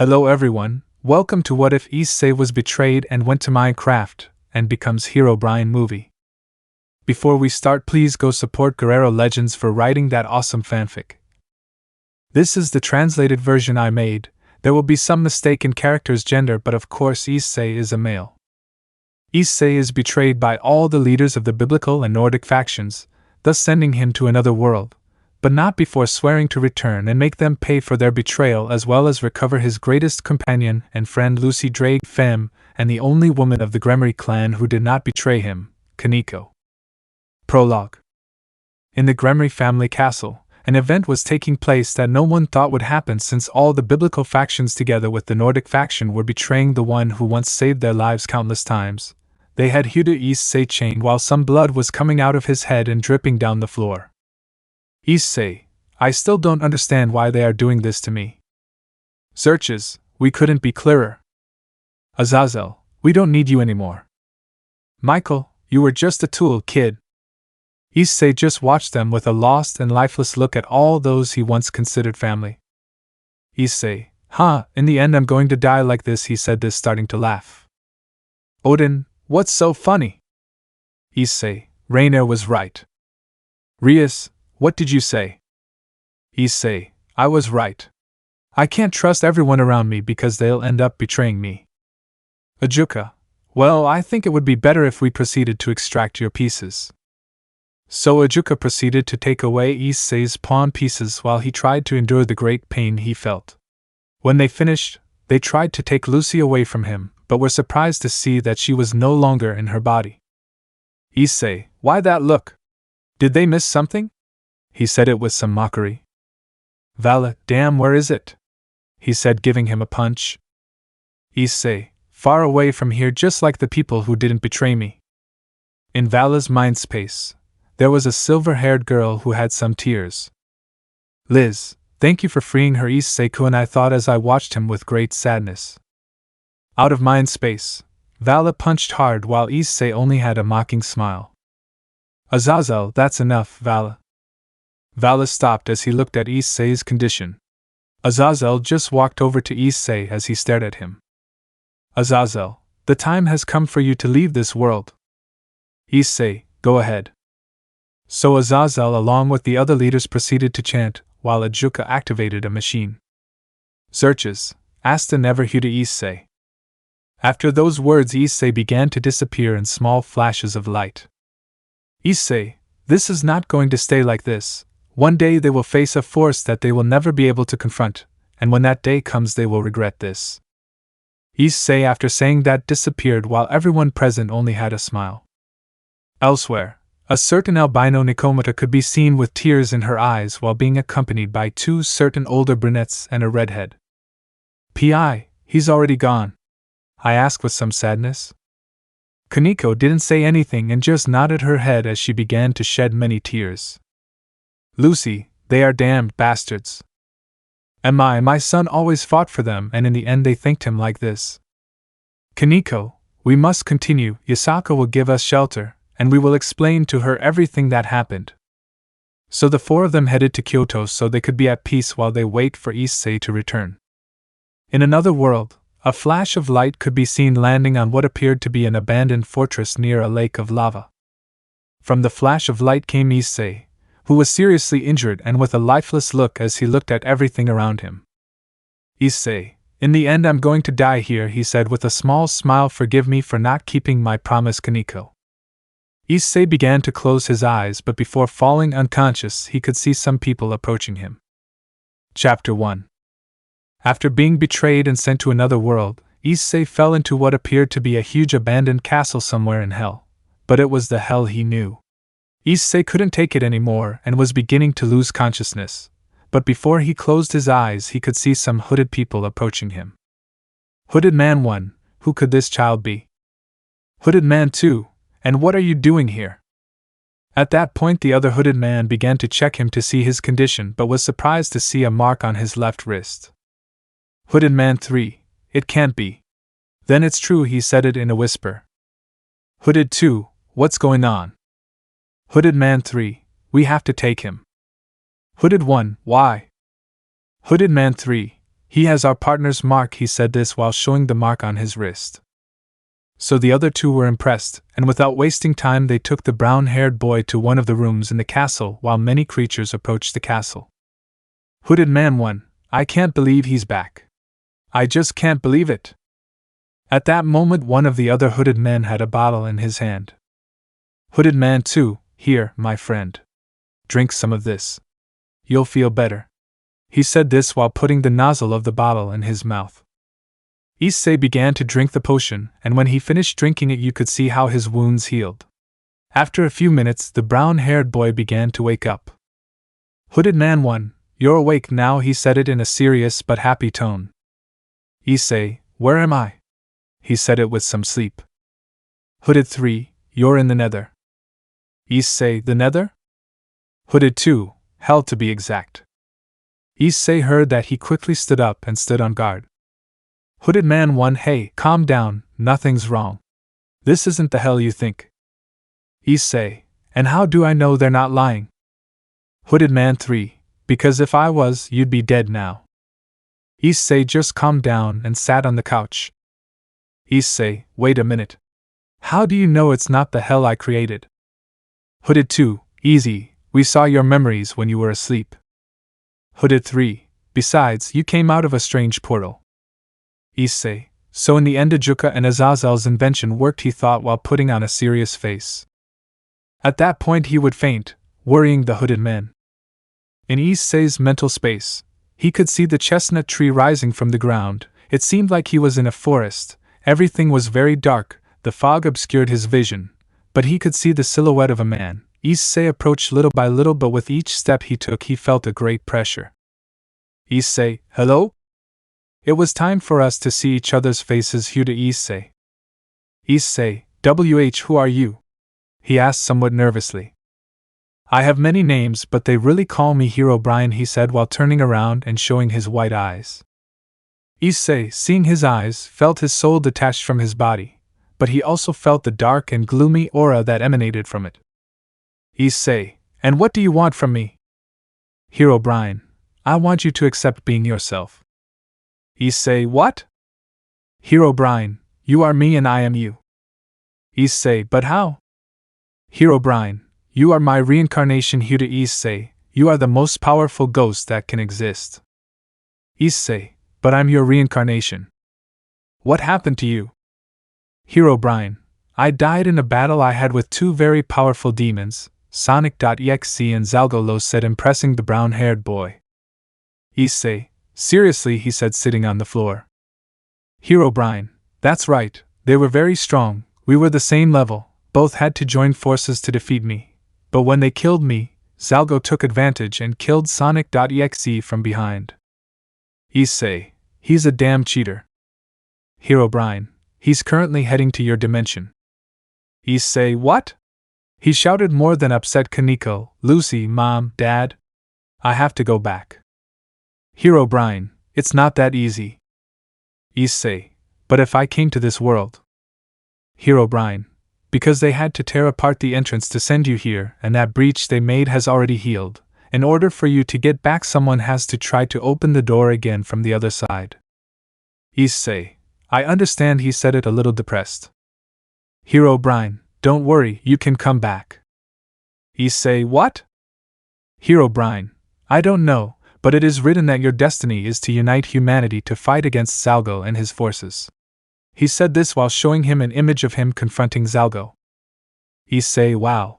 Hello everyone, welcome to What If Issei was betrayed and went to Minecraft and becomes Herobrine Movie. Before we start, please go support Guerrero Legends for writing that awesome fanfic. This is the translated version I made. There will be some mistake in character's gender, but of course Issei is a male. Issei is betrayed by all the leaders of the Biblical and Nordic factions, thus sending him to another world, but not before swearing to return and make them pay for their betrayal, as well as recover his greatest companion and friend Lucy Draig Fem, and the only woman of the Gremory clan who did not betray him, Koneko. Prologue. In the Gremory family castle, an event was taking place that no one thought would happen, since all the biblical factions together with the Nordic faction were betraying the one who once saved their lives countless times. They had Issei chained while some blood was coming out of his head and dripping down the floor. Issei, I still don't understand why they are doing this to me. Searches, we couldn't be clearer. Azazel, we don't need you anymore. Michael, you were just a tool, kid. Issei just watched them with a lost and lifeless look at all those he once considered family. Issei, in the end I'm going to die like this, he said this starting to laugh. Odin, what's so funny? Issei, Rainier was right. Rias, what did you say? Issei, I was right. I can't trust everyone around me because they'll end up betraying me. Ajuka, well, I think it would be better if we proceeded to extract your pieces. So Ajuka proceeded to take away Issei's pawn pieces while he tried to endure the great pain he felt. When they finished, they tried to take Lucy away from him, but were surprised to see that she was no longer in her body. Issei, why that look? Did they miss something? He said it with some mockery. Vala, damn, where is it? He said, giving him a punch. Issei, far away from here, just like the people who didn't betray me. In Vala's mind space, there was a silver-haired girl who had some tears. Liz, thank you for freeing her, Issei-kun, I thought as I watched him with great sadness. Out of mind space, Vala punched hard while Issei only had a mocking smile. Azazel, that's enough, Vala. Vala stopped as he looked at Issei's condition. Azazel just walked over to Issei as he stared at him. Azazel, the time has come for you to leave this world. Issei, go ahead. So Azazel along with the other leaders proceeded to chant, while Ajuka activated a machine. Searches, Asta never heard Issei. After those words, Issei began to disappear in small flashes of light. Issei, this is not going to stay like this. One day they will face a force that they will never be able to confront, and when that day comes they will regret this. Issei, after saying that, disappeared while everyone present only had a smile. Elsewhere, a certain albino Nikomata could be seen with tears in her eyes while being accompanied by two certain older brunettes and a redhead. P.I., he's already gone? I asked with some sadness. Koneko didn't say anything and just nodded her head as she began to shed many tears. Lucy, they are damned bastards. And my son always fought for them, and in the end they thanked him like this. Koneko, we must continue. Yasaka will give us shelter, and we will explain to her everything that happened. So the four of them headed to Kyoto so they could be at peace while they wait for Issei to return. In another world, a flash of light could be seen landing on what appeared to be an abandoned fortress near a lake of lava. From the flash of light came Issei, who was seriously injured and with a lifeless look as he looked at everything around him. Issei, in the end I'm going to die here, he said with a small smile. Forgive me for not keeping my promise, Koneko. Issei began to close his eyes, but before falling unconscious he could see some people approaching him. Chapter 1. After being betrayed and sent to another world, Issei fell into what appeared to be a huge abandoned castle somewhere in hell, but it was the hell he knew. Issei couldn't take it anymore and was beginning to lose consciousness, but before he closed his eyes he could see some hooded people approaching him. Hooded Man 1, who could this child be? Hooded Man 2, and what are you doing here? At that point the other hooded man began to check him to see his condition, but was surprised to see a mark on his left wrist. Hooded Man 3, it can't be. Then it's true, he said it in a whisper. Hooded 2, what's going on? Hooded Man 3, we have to take him. Hooded 1, why? Hooded Man 3, He has our partner's mark, he said this while showing the mark on his wrist. So the other two were impressed, and without wasting time they took the brown-haired boy to one of the rooms in the castle while many creatures approached the castle. Hooded Man 1, I can't believe he's back. I just can't believe it. At that moment one of the other hooded men had a bottle in his hand. Hooded Man 2, here, my friend. Drink some of this. You'll feel better. He said this while putting the nozzle of the bottle in his mouth. Issei began to drink the potion, and when he finished drinking it you could see how his wounds healed. After a few minutes the brown-haired boy began to wake up. Hooded Man 1, you're awake now, he said it in a serious but happy tone. Issei, where am I? He said it with some sleep. Hooded 3, you're in the nether. Issei, the nether? Hooded 2, hell to be exact. Issei heard that he quickly stood up and stood on guard. Hooded Man 1, hey, calm down, nothing's wrong. This isn't the hell you think. Issei, and how do I know they're not lying? Hooded Man 3, because if I was, you'd be dead now. Issei just calmed down and sat on the couch. Issei, wait a minute. How do you know it's not the hell I created? Hooded 2, easy, we saw your memories when you were asleep. Hooded 3, besides, you came out of a strange portal. Issei, so in the end Ajuka and Azazel's invention worked, he thought while putting on a serious face. At that point he would faint, worrying the hooded men. In Issei's mental space, he could see the chestnut tree rising from the ground. It seemed like he was in a forest. Everything was very dark, the fog obscured his vision, but he could see the silhouette of a man. Issei approached little by little, but with each step he took he felt a great pressure. Issei, hello? It was time for us to see each other's faces. Hugh to Issei. Issei, who are you? He asked somewhat nervously. I have many names, but they really call me Herobrine, he said while turning around and showing his white eyes. Issei, seeing his eyes, felt his soul detached from his body, but he also felt the dark and gloomy aura that emanated from it. Issei, and what do you want from me? Herobrine, I want you to accept being yourself. Issei, what? Herobrine, you are me and I am you. Issei, but how? Herobrine, you are my reincarnation. Hugh to Issei, you are the most powerful ghost that can exist. Issei, but I'm your reincarnation. What happened to you? Herobrine, I died in a battle I had with two very powerful demons, Sonic.exe and Zalgolos, said, impressing the brown-haired boy. Issei, seriously, he said, sitting on the floor. Herobrine, that's right, they were very strong, we were the same level, both had to join forces to defeat me, but when they killed me, Zalgo took advantage and killed Sonic.exe from behind. Issei, he's a damn cheater. Herobrine, he's currently heading to your dimension. Issei, what? He shouted, more than upset. Koneko, Lucy, Mom, Dad? I have to go back. Herobrine, it's not that easy. Issei, but if I came to this world? Herobrine, because they had to tear apart the entrance to send you here, and that breach they made has already healed. In order for you to get back, someone has to try to open the door again from the other side. Issei, I understand, he said it a little depressed. Herobrine, don't worry, you can come back. Issei, what? Herobrine, I don't know, but it is written that your destiny is to unite humanity to fight against Zalgo and his forces. He said this while showing him an image of him confronting Zalgo. Issei, wow.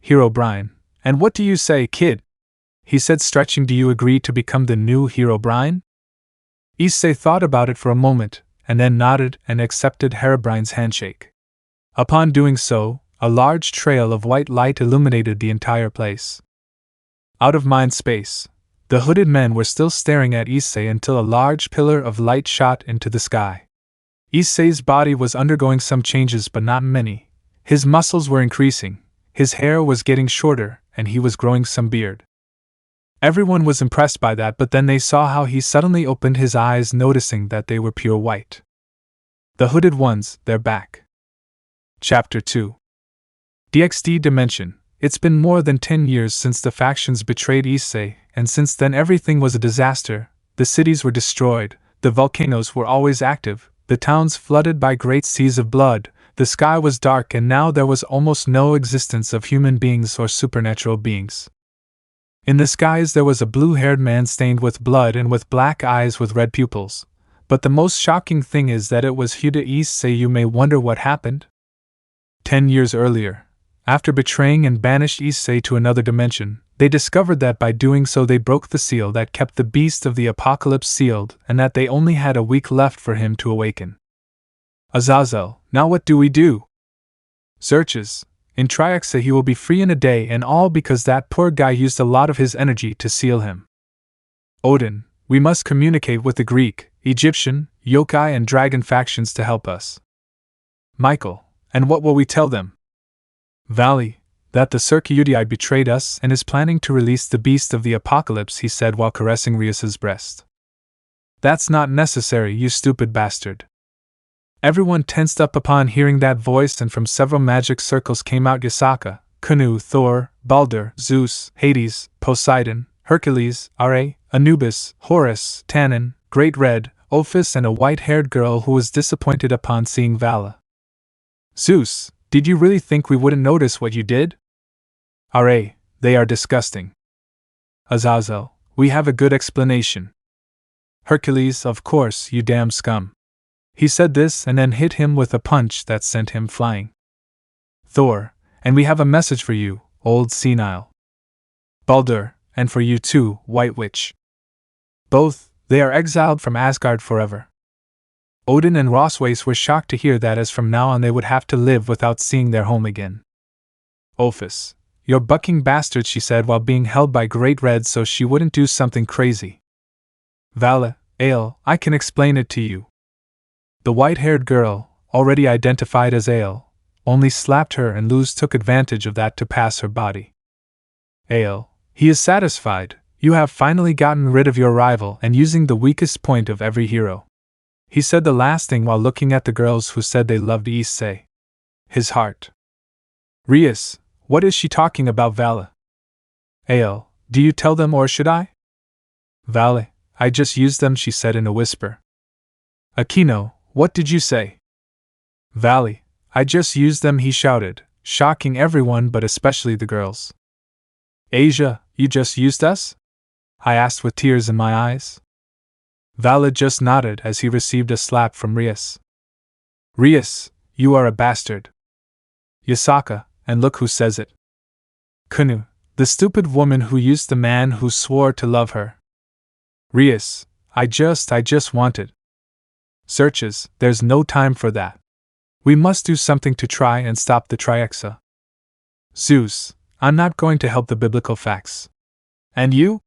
Herobrine, and what do you say, kid? He said, stretching. Do you agree to become the new Herobrine? Issei thought about it for a moment, and then nodded and accepted Herobrine's handshake. Upon doing so, a large trail of white light illuminated the entire place. Out of mind space, the hooded men were still staring at Issei until a large pillar of light shot into the sky. Issei's body was undergoing some changes, but not many. His muscles were increasing, his hair was getting shorter, and he was growing some beard. Everyone was impressed by that, but then they saw how he suddenly opened his eyes, noticing that they were pure white. The hooded ones, they're back. Chapter 2. DxD Dimension. It's been more than 10 years since the factions betrayed Issei, and since then everything was a disaster. the cities were destroyed, the volcanoes were always active, the towns flooded by great seas of blood, the sky was dark, and now there was almost no existence of human beings or supernatural beings. In the skies there was a blue-haired man stained with blood and with black eyes with red pupils. But the most shocking thing is that it was Issei. You may wonder what happened. 10 years earlier, after betraying and banished Issei to another dimension, they discovered that by doing so they broke the seal that kept the beast of the apocalypse sealed, and that they only had a week left for him to awaken. Azazel, now what do we do? Searches. In Triaxa he will be free in a day, and all because that poor guy used a lot of his energy to seal him. Odin, we must communicate with the Greek, Egyptian, yokai and dragon factions to help us. Michael, and what will we tell them? Valley, that the Circeudii betrayed us and is planning to release the beast of the apocalypse, he said while caressing Rias's breast. That's not necessary, you stupid bastard. Everyone tensed up upon hearing that voice, and from several magic circles came out Yasaka, Kanu, Thor, Baldur, Zeus, Hades, Poseidon, Hercules, Are, Anubis, Horus, Tannin, Great Red, Ophis, and a white-haired girl who was disappointed upon seeing Vala. Zeus, did you really think we wouldn't notice what you did? Are, they are disgusting. Azazel, we have a good explanation. Hercules, of course, you damn scum. He said this and then hit him with a punch that sent him flying. Thor, and we have a message for you, old senile. Baldur, and for you too, White Witch. Both, they are exiled from Asgard forever. Odin and Roswace were shocked to hear that, as from now on they would have to live without seeing their home again. Ophis, you're bucking bastard, she said while being held by Great Red so she wouldn't do something crazy. Vala, Ale, I can explain it to you. The white-haired girl, already identified as Ale, only slapped her, and Luz took advantage of that to pass her body. Ale, he is satisfied. You have finally gotten rid of your rival and using the weakest point of every hero. He said the last thing while looking at the girls who said they loved Issei. His heart. Rias, what is she talking about, Vala? Ale, do you tell them or should I? Vala, I just used them, she said in a whisper. Aquino, what did you say? Valley, I just used them, he shouted, shocking everyone but especially the girls. Asia, you just used us? I asked with tears in my eyes. Vala just nodded as he received a slap from Rias. Rias, you are a bastard. Yasaka, and look who says it. Kunu, the stupid woman who used the man who swore to love her. Rias, I just wanted. Searches, there's no time for that. We must do something to try and stop the Triaxa. Zeus, I'm not going to help the biblical facts. And you?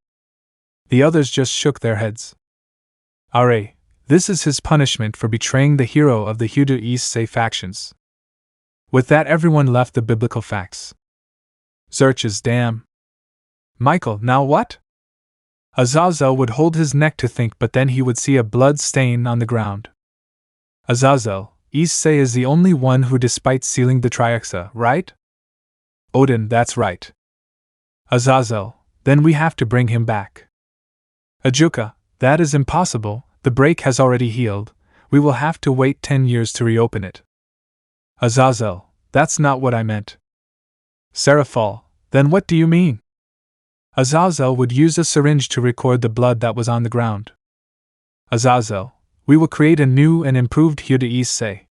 The others just shook their heads. Are, this is his punishment for betraying the hero of the Hudu Issei factions. With that everyone left the biblical facts. Searches, damn. Michael, now what? Azazel would hold his neck to think, but then he would see a blood stain on the ground. Azazel, Issei is the only one who, despite sealing the Triaxa, right? Odin, that's right. Azazel, then we have to bring him back. Ajuka, that is impossible, the break has already healed, we will have to wait 10 years to reopen it. Azazel, that's not what I meant. Seraphal, then what do you mean? Azazel would use a syringe to record the blood that was on the ground. Azazel, we will create a new and improved Huda Issei.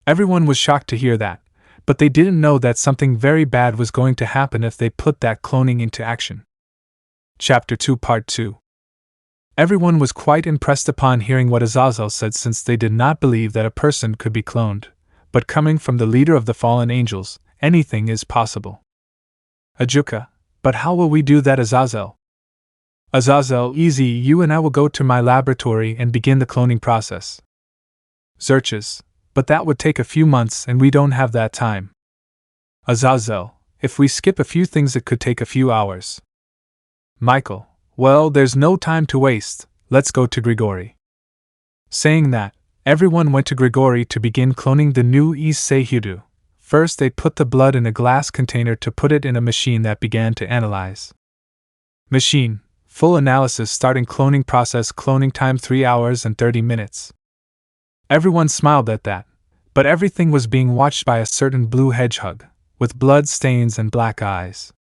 Everyone was shocked to hear that, but they didn't know that something very bad was going to happen if they put that cloning into action. Chapter 2 Part 2. Everyone was quite impressed upon hearing what Azazel said, since they did not believe that a person could be cloned, but coming from the leader of the fallen angels, anything is possible. Ajuka, but how will we do that, Azazel? Azazel, easy, you and I will go to my laboratory and begin the cloning process. Xerxes, but that would take a few months and we don't have that time. Azazel, if we skip a few things it could take a few hours. Michael, well, there's no time to waste, let's go to Gregory. Saying that, everyone went to Gregory to begin cloning the new Issei Hudu. First they put the blood in a glass container to put it in a machine that began to analyze. Machine, Full analysis starting cloning process cloning time 3 hours and 30 minutes. Everyone smiled at that, but everything was being watched by a certain blue hedgehog, with blood stains and black eyes.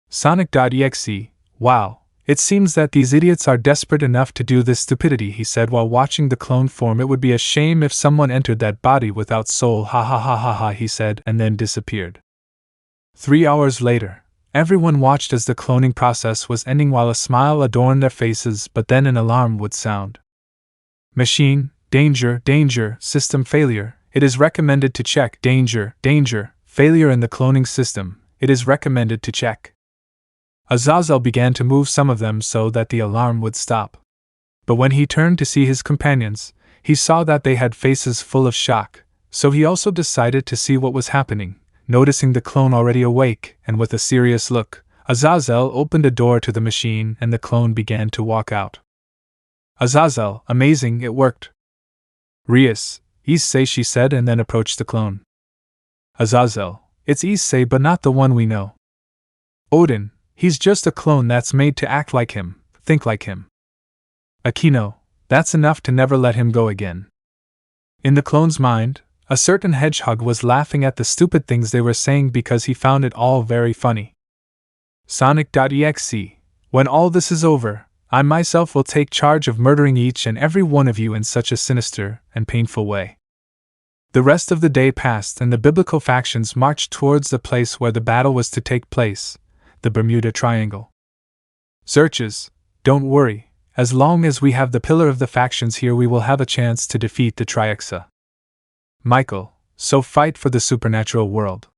Sonic.exe, wow, it seems that these idiots are desperate enough to do this stupidity, he said while watching the clone form. It would be a shame if someone entered that body without soul, ha ha ha ha ha, he said, and then disappeared. 3 hours later, everyone watched as the cloning process was ending while a smile adorned their faces, but then an alarm would sound. Machine, danger, danger, system failure. It is recommended to check. Danger, danger, failure in the cloning system. It is recommended to check. Azazel began to move some of them so that the alarm would stop. But when he turned to see his companions, he saw that they had faces full of shock, so he also decided to see what was happening. Noticing the clone already awake, and with a serious look, Azazel opened a door to the machine and the clone began to walk out. Azazel, amazing, it worked. Rias, Issei, she said, and then approached the clone. Azazel, it's Issei but not the one we know. Odin, he's just a clone that's made to act like him, think like him. Akino, that's enough to never let him go again. In the clone's mind, a certain hedgehog was laughing at the stupid things they were saying because he found it all very funny. Sonic.exe, when all this is over, I myself will take charge of murdering each and every one of you in such a sinister and painful way. The rest of the day passed and the biblical factions marched towards the place where the battle was to take place, the Bermuda Triangle. Searches, don't worry, as long as we have the pillar of the factions here we will have a chance to defeat the Triaxa. Michael, so fight for the supernatural world.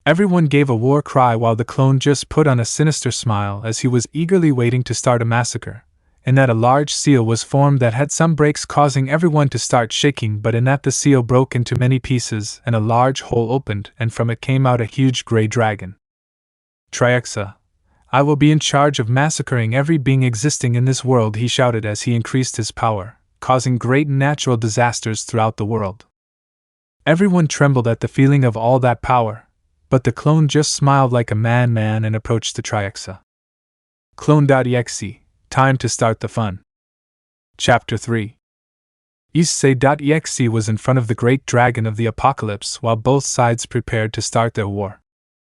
Everyone gave a war cry while the clone just put on a sinister smile as he was eagerly waiting to start a massacre, and that a large seal was formed that had some breaks causing everyone to start shaking, but in that the seal broke into many pieces and a large hole opened and from it came out a huge gray dragon. Triaxa, I will be in charge of massacring every being existing in this world, he shouted as he increased his power, causing great natural disasters throughout the world. Everyone trembled at the feeling of all that power, but the clone just smiled like a man and approached the Triaxa. Clone.exe, time to start the fun. Chapter 3. Issei.exe was in front of the great dragon of the apocalypse while both sides prepared to start their war.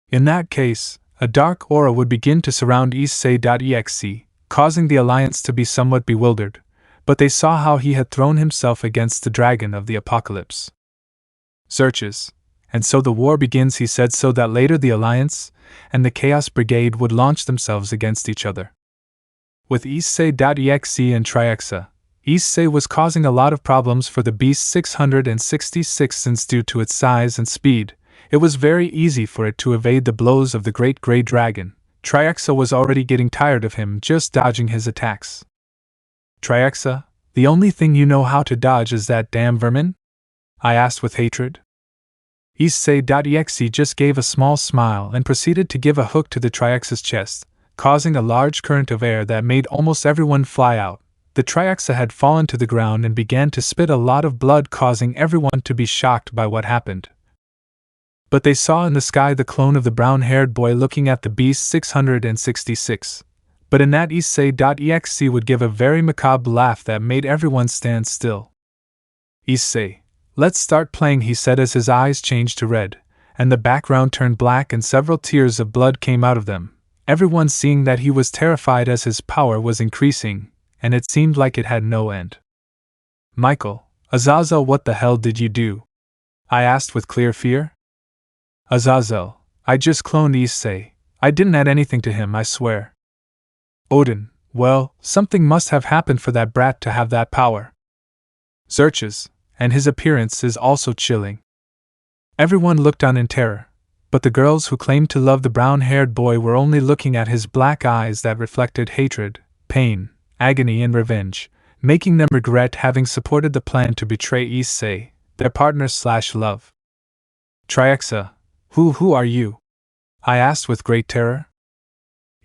In that case, a dark aura would begin to surround Issei.exe, causing the alliance to be somewhat bewildered, but they saw how he had thrown himself against the dragon of the apocalypse. Searches. And so the war begins, he said, so that later the Alliance and the Chaos Brigade would launch themselves against each other. With Issei.exe and Triaxa, Issei was causing a lot of problems for the Beast 666 since due to its size and speed, it was very easy for it to evade the blows of the Great Grey Dragon. Triaxa was already getting tired of him just dodging his attacks. Triaxa, the only thing you know how to dodge is that damn vermin? I asked with hatred. Issei.exe just gave a small smile and proceeded to give a hook to the Triaxa's chest, causing a large current of air that made almost everyone fly out. The Triaxa had fallen to the ground and began to spit a lot of blood, causing everyone to be shocked by what happened. But they saw in the sky the clone of the brown-haired boy looking at the Beast 666. But in that Issei.exe would give a very macabre laugh that made everyone stand still. Issei, let's start playing, he said as his eyes changed to red, and the background turned black and several tears of blood came out of them, everyone seeing that he was terrified as his power was increasing, and it seemed like it had no end. Michael, Azazel, what the hell did you do? I asked with clear fear. Azazel, I just cloned Issei, I didn't add anything to him, I swear. Odin, well, something must have happened for that brat to have that power. Searches, and his appearance is also chilling. Everyone looked on in terror, but the girls who claimed to love the brown-haired boy were only looking at his black eyes that reflected hatred, pain, agony and revenge, making them regret having supported the plan to betray Issei, their partner/love. Triaxa, who are you? I asked with great terror.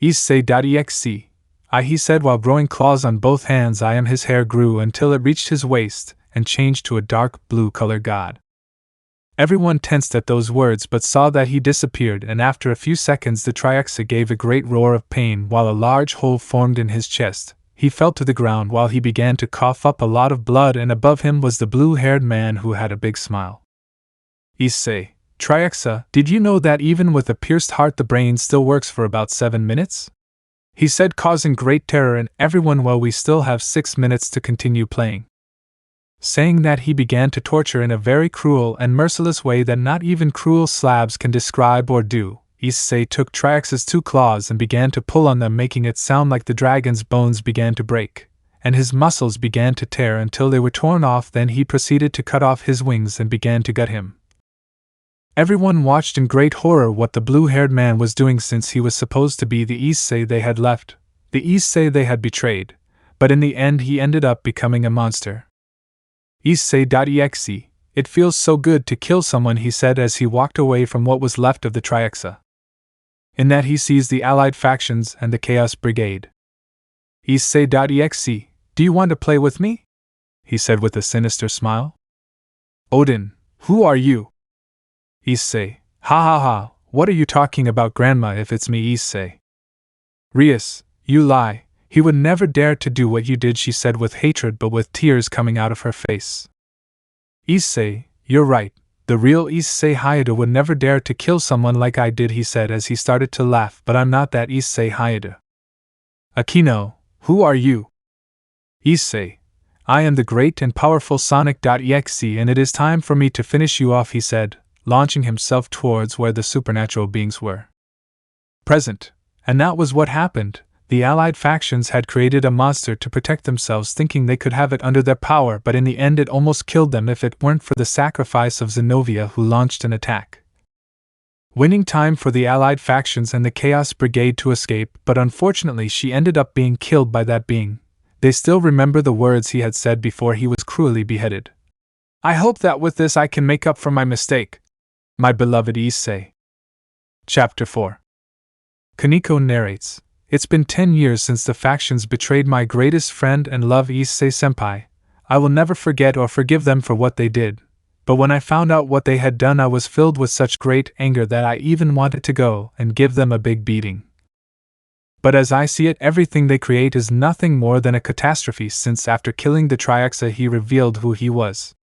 Issei.exe, he said while growing claws on both hands. I am. His hair grew until it reached his waist and changed to a dark blue color god. Everyone tensed at those words but saw that he disappeared, and after a few seconds the Triaxa gave a great roar of pain while a large hole formed in his chest. He fell to the ground while he began to cough up a lot of blood, and above him was the blue-haired man who had a big smile. Issei, Triaxa, did you know that even with a pierced heart the brain still works for about 7 minutes? He said, causing great terror in everyone. Well, we still have 6 minutes to continue playing. Saying that, he began to torture in a very cruel and merciless way that not even cruel slabs can describe or do. Issei took Triax's 2 claws and began to pull on them, making it sound like the dragon's bones began to break, and his muscles began to tear until they were torn off. Then he proceeded to cut off his wings and began to gut him. Everyone watched in great horror what the blue-haired man was doing, since he was supposed to be the Issei they had left, the Issei they had betrayed, but in the end he ended up becoming a monster. Issei.exe, it feels so good to kill someone, he said as he walked away from what was left of the Triaxa. In that he sees the allied factions and the Chaos Brigade. Issei.exe, do you want to play with me? He said with a sinister smile. Odin, who are you? Issei, ha ha ha, what are you talking about, Grandma, if it's me, Issei? Rias, you lie, he would never dare to do what you did, she said with hatred but with tears coming out of her face. Issei, you're right, the real Issei Hayate would never dare to kill someone like I did, he said as he started to laugh, but I'm not that Issei Hayate. Akino, who are you? Issei, I am the great and powerful Sonic.exe, and it is time for me to finish you off, he said, launching himself towards where the supernatural beings were present. And that was what happened. The allied factions had created a monster to protect themselves, thinking they could have it under their power, but in the end it almost killed them if it weren't for the sacrifice of Zenobia, who launched an attack, winning time for the allied factions and the Chaos Brigade to escape, but unfortunately she ended up being killed by that being. They still remember the words he had said before he was cruelly beheaded. I hope that with this I can make up for my mistake, my beloved Issei. Chapter 4. Koneko narrates, it's been 10 years since the factions betrayed my greatest friend and love, Issei-senpai. I will never forget or forgive them for what they did, but when I found out what they had done I was filled with such great anger that I even wanted to go and give them a big beating. But as I see it, everything they create is nothing more than a catastrophe, since after killing the Triaxa he revealed who he was.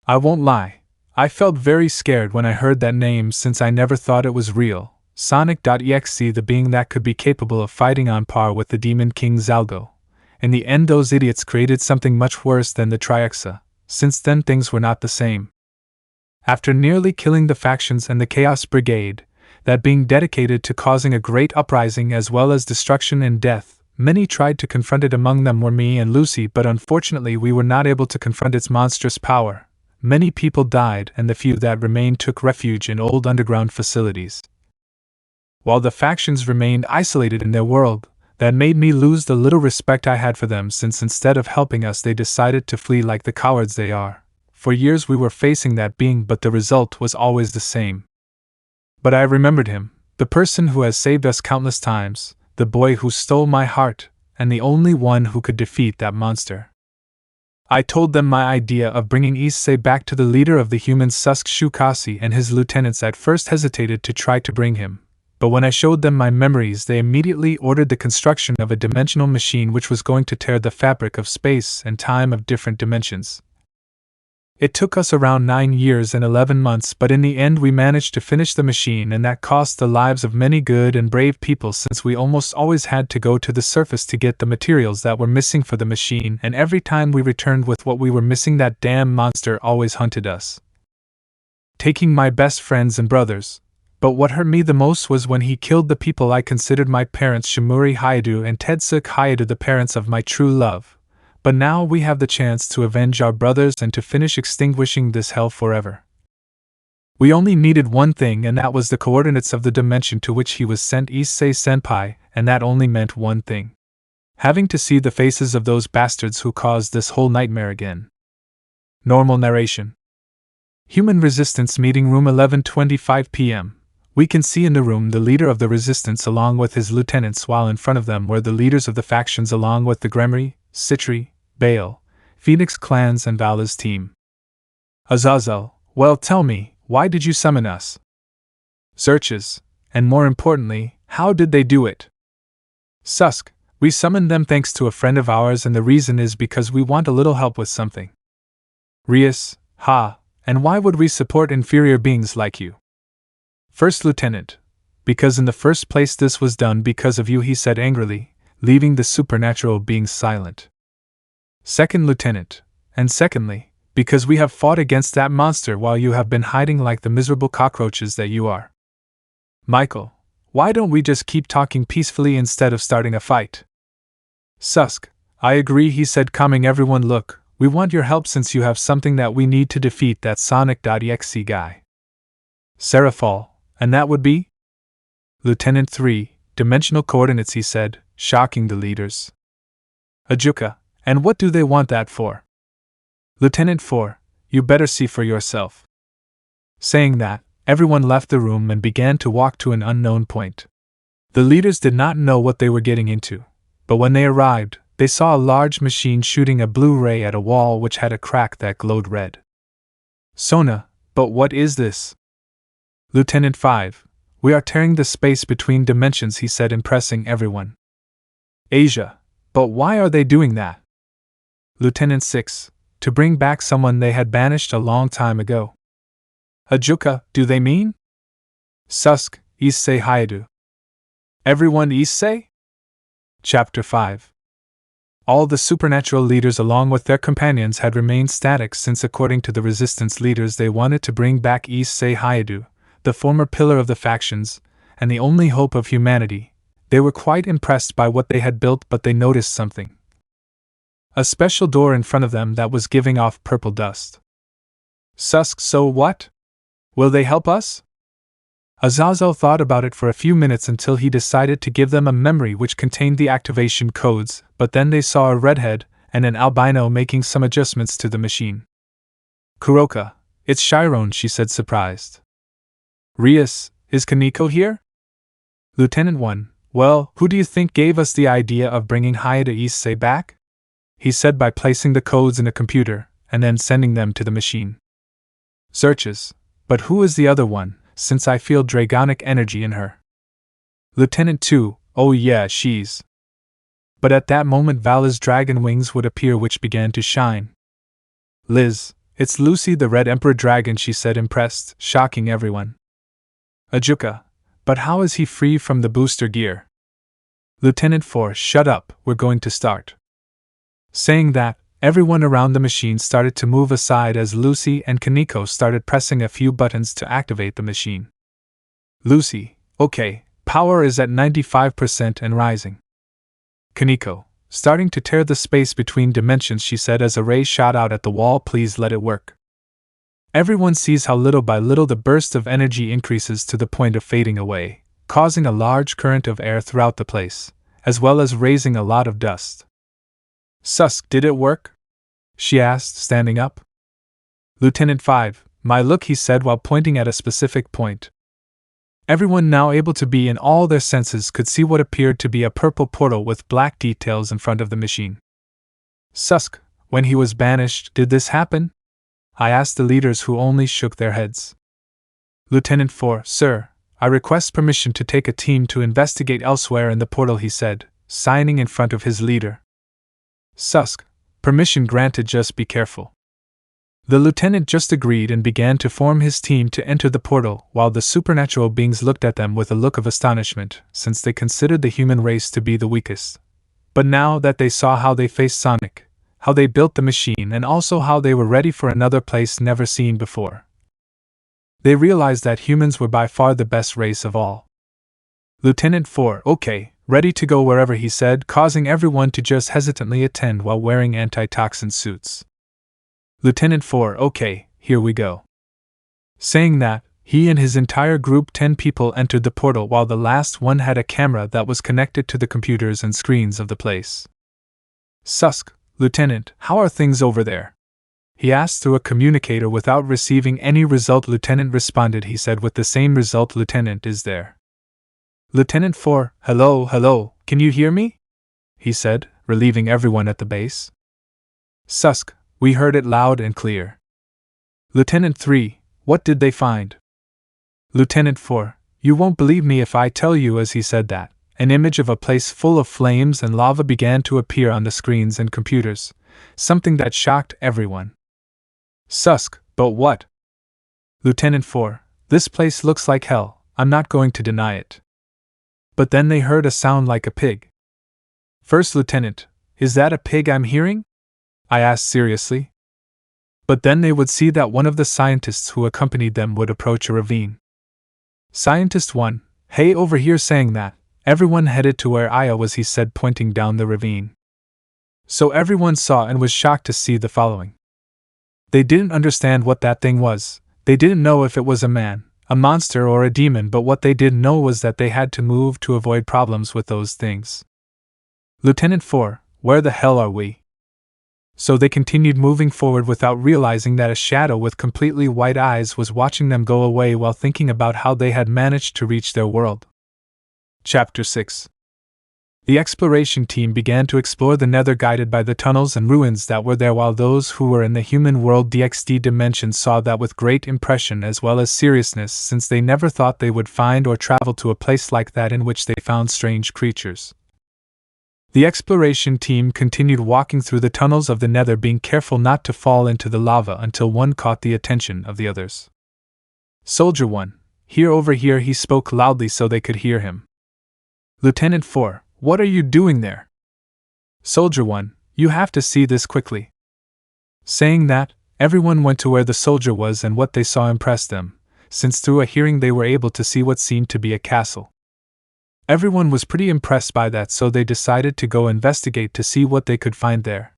I won't lie, I felt very scared when I heard that name, since I never thought it was real. Sonic.exe, the being that could be capable of fighting on par with the Demon King Zalgo. In the end those idiots created something much worse than the Triaxa. Since then things were not the same. After nearly killing the factions and the Chaos Brigade, that being dedicated to causing a great uprising as well as destruction and death, many tried to confront it. Among them were me and Lucy, but unfortunately we were not able to confront its monstrous power. Many people died, and the few that remained took refuge in old underground facilities. While the factions remained isolated in their world, that made me lose the little respect I had for them, since instead of helping us they decided to flee like the cowards they are. For years we were facing that being, but the result was always the same. But I remembered him, the person who has saved us countless times, the boy who stole my heart, and the only one who could defeat that monster. I told them my idea of bringing Issei back to the leader of the humans. Susk Shukasi and his lieutenants at first hesitated to try to bring him, but when I showed them my memories they immediately ordered the construction of a dimensional machine which was going to tear the fabric of space and time of different dimensions. It took us around 9 years and 11 months, but in the end we managed to finish the machine, and that cost the lives of many good and brave people, since we almost always had to go to the surface to get the materials that were missing for the machine, and every time we returned with what we were missing that damn monster always hunted us, taking my best friends and brothers. But what hurt me the most was when he killed the people I considered my parents, Shimuri Hayate and Tetsuke Hayate, the parents of my true love. But now we have the chance to avenge our brothers and to finish extinguishing this hell forever. We only needed one thing, and that was the coordinates of the dimension to which he was sent, Issei-senpai, and that only meant one thing: having to see the faces of those bastards who caused this whole nightmare again. Normal narration. Human Resistance Meeting Room, 11:25 p.m. We can see in the room the leader of the resistance along with his lieutenants, while in front of them were the leaders of the factions along with the Gremory, Citri, Baal, Phoenix clans and Vala's team. Azazel, Well, tell me, why did you summon us? Searches, and more importantly, how did they do it? Susk, we summoned them thanks to a friend of ours, and the reason is because we want a little help with something. Rias, ha, and why would we support inferior beings like you? First Lieutenant, because in the first place this was done because of you, he said angrily, leaving the supernatural beings silent. Second Lieutenant, and secondly, because we have fought against that monster while you have been hiding like the miserable cockroaches that you are. Michael, why don't we just keep talking peacefully instead of starting a fight? Susk, I agree, he said, calming everyone. Look, we want your help since you have something that we need to defeat that Sonic.exe guy. Seraphal, and that would be? Lieutenant 3, dimensional coordinates, he said, shocking the leaders. Ajuka, and what do they want that for? Lieutenant 4, you better see for yourself. Saying that, everyone left the room and began to walk to an unknown point. The leaders did not know what they were getting into, but when they arrived, they saw a large machine shooting a blue ray at a wall which had a crack that glowed red. Sona, but what is this? Lieutenant 5, we are tearing the space between dimensions, he said, impressing everyone. Asia, but why are they doing that? Lieutenant 6, to bring back someone they had banished a long time ago. Ajuka, do they mean? Susk, Issei Hayadu. Everyone Issei? Chapter 5. All the supernatural leaders along with their companions had remained static since, according to the resistance leaders, they wanted to bring back Issei Hayadu, the former pillar of the factions, and the only hope of humanity. They were quite impressed by what they had built, but they noticed something. A special door in front of them that was giving off purple dust. Susk, so what? Will they help us? Azazel thought about it for a few minutes until he decided to give them a memory which contained the activation codes, but then they saw a redhead and an albino making some adjustments to the machine. Kuroka, it's Chiron, she said, surprised. Rias, is Koneko here? Lieutenant 1, well, who do you think gave us the idea of bringing Hayada Issei back? He said by placing the codes in a computer and then sending them to the machine. Searches, but who is the other one, since I feel dragonic energy in her? Lieutenant 2, oh yeah, she's. But at that moment Vala's dragon wings would appear, which began to shine. Liz, it's Lucy the Red Emperor Dragon, she said, impressed, shocking everyone. Ajuka, but how is he free from the booster gear? Lieutenant 4, shut up, we're going to start. Saying that, everyone around the machine started to move aside as Lucy and Koneko started pressing a few buttons to activate the machine. Lucy, okay, power is at 95% and rising. Koneko, starting to tear the space between dimensions, she said as a ray shot out at the wall. Please let it work. Everyone sees how little by little the burst of energy increases to the point of fading away, causing a large current of air throughout the place, as well as raising a lot of dust. Susk, did it work? She asked, standing up. Lieutenant 5, my look, he said while pointing at a specific point. Everyone, now able to be in all their senses, could see what appeared to be a purple portal with black details in front of the machine. Susk, when he was banished, did this happen? I asked the leaders, who only shook their heads. Lieutenant 4, sir, I request permission to take a team to investigate elsewhere in the portal, he said, signing in front of his leader. Susk, permission granted, just be careful. The lieutenant just agreed and began to form his team to enter the portal, while the supernatural beings looked at them with a look of astonishment, since they considered the human race to be the weakest. But now that they saw how they faced Sonic, how they built the machine, and also how they were ready for another place never seen before, they realized that humans were by far the best race of all. Lieutenant 4, okay, ready to go wherever, he said, causing everyone to just hesitantly attend while wearing antitoxin suits. Lieutenant 4, okay, here we go. Saying that, he and his entire group, 10 people, entered the portal, while the last one had a camera that was connected to the computers and screens of the place. Susk, Lieutenant, how are things over there? He asked through a communicator without receiving any result. Lieutenant responded, he said, with the same result. Lieutenant, is there? Lieutenant 4, hello, can you hear me? He said, relieving everyone at the base. Susk, we heard it loud and clear. Lieutenant 3, What did they find? Lieutenant 4, you won't believe me if I tell you. As he said that, an image of a place full of flames and lava began to appear on the screens and computers, something that shocked everyone. Susk, but what? Lieutenant 4, this place looks like hell, I'm not going to deny it. But then they heard a sound like a pig. First Lieutenant, is that a pig I'm hearing? I asked seriously. But then they would see that one of the scientists who accompanied them would approach a ravine. Scientist 1, hey, over here. Saying that, everyone headed to where Aya was, he said, pointing down the ravine. So everyone saw and was shocked to see the following. They didn't understand what that thing was. They didn't know if it was a man, a monster, or a demon, but what they did know was that they had to move to avoid problems with those things. Lieutenant 4, where the hell are we? So they continued moving forward without realizing that a shadow with completely white eyes was watching them go away while thinking about how they had managed to reach their world. Chapter 6. The exploration team began to explore the nether, guided by the tunnels and ruins that were there, while those who were in the human world DXD dimension saw that with great impression as well as seriousness, since they never thought they would find or travel to a place like that in which they found strange creatures. The exploration team continued walking through the tunnels of the nether, being careful not to fall into the lava, until one caught the attention of the others. Soldier 1, here, over here, he spoke loudly so they could hear him. Lieutenant 4, what are you doing there? Soldier 1, you have to see this quickly. Saying that, everyone went to where the soldier was, and what they saw impressed them, since through a hearing they were able to see what seemed to be a castle. Everyone was pretty impressed by that, so they decided to go investigate to see what they could find there.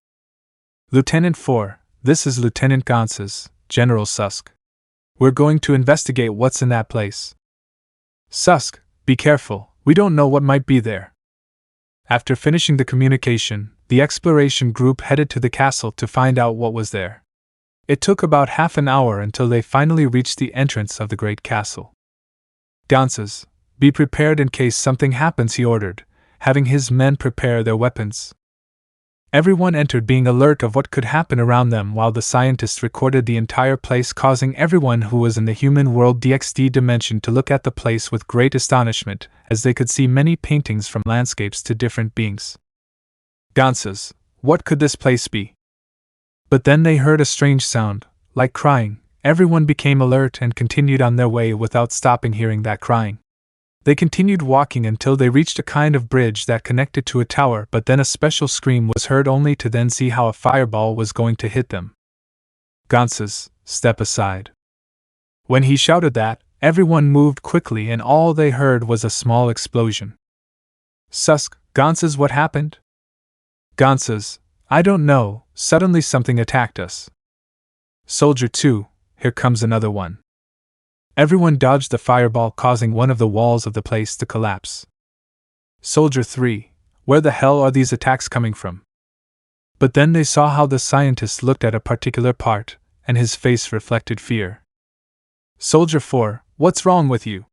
Lieutenant 4, this is Lieutenant Gonz's, General Susk. We're going to investigate what's in that place. Susk, be careful, we don't know what might be there. After finishing the communication, the exploration group headed to the castle to find out what was there. It took about half an hour until they finally reached the entrance of the great castle. Gonz's, be prepared in case something happens, he ordered, having his men prepare their weapons. Everyone entered, being alert of what could happen around them, while the scientists recorded the entire place, causing everyone who was in the human world DXD dimension to look at the place with great astonishment, as they could see many paintings from landscapes to different beings. Gonz's, what could this place be? But then they heard a strange sound, like crying. Everyone became alert and continued on their way without stopping hearing that crying. They continued walking until they reached a kind of bridge that connected to a tower, but then a special scream was heard, only to then see how a fireball was going to hit them. Gonz's, step aside. When he shouted that, everyone moved quickly and all they heard was a small explosion. Susk, Gonz's, what happened? Gonz's, I don't know, suddenly something attacked us. Soldier 2, here comes another one. Everyone dodged the fireball, causing one of the walls of the place to collapse. Soldier 3, where the hell are these attacks coming from? But then they saw how the scientist looked at a particular part, and his face reflected fear. Soldier 4, what's wrong with you?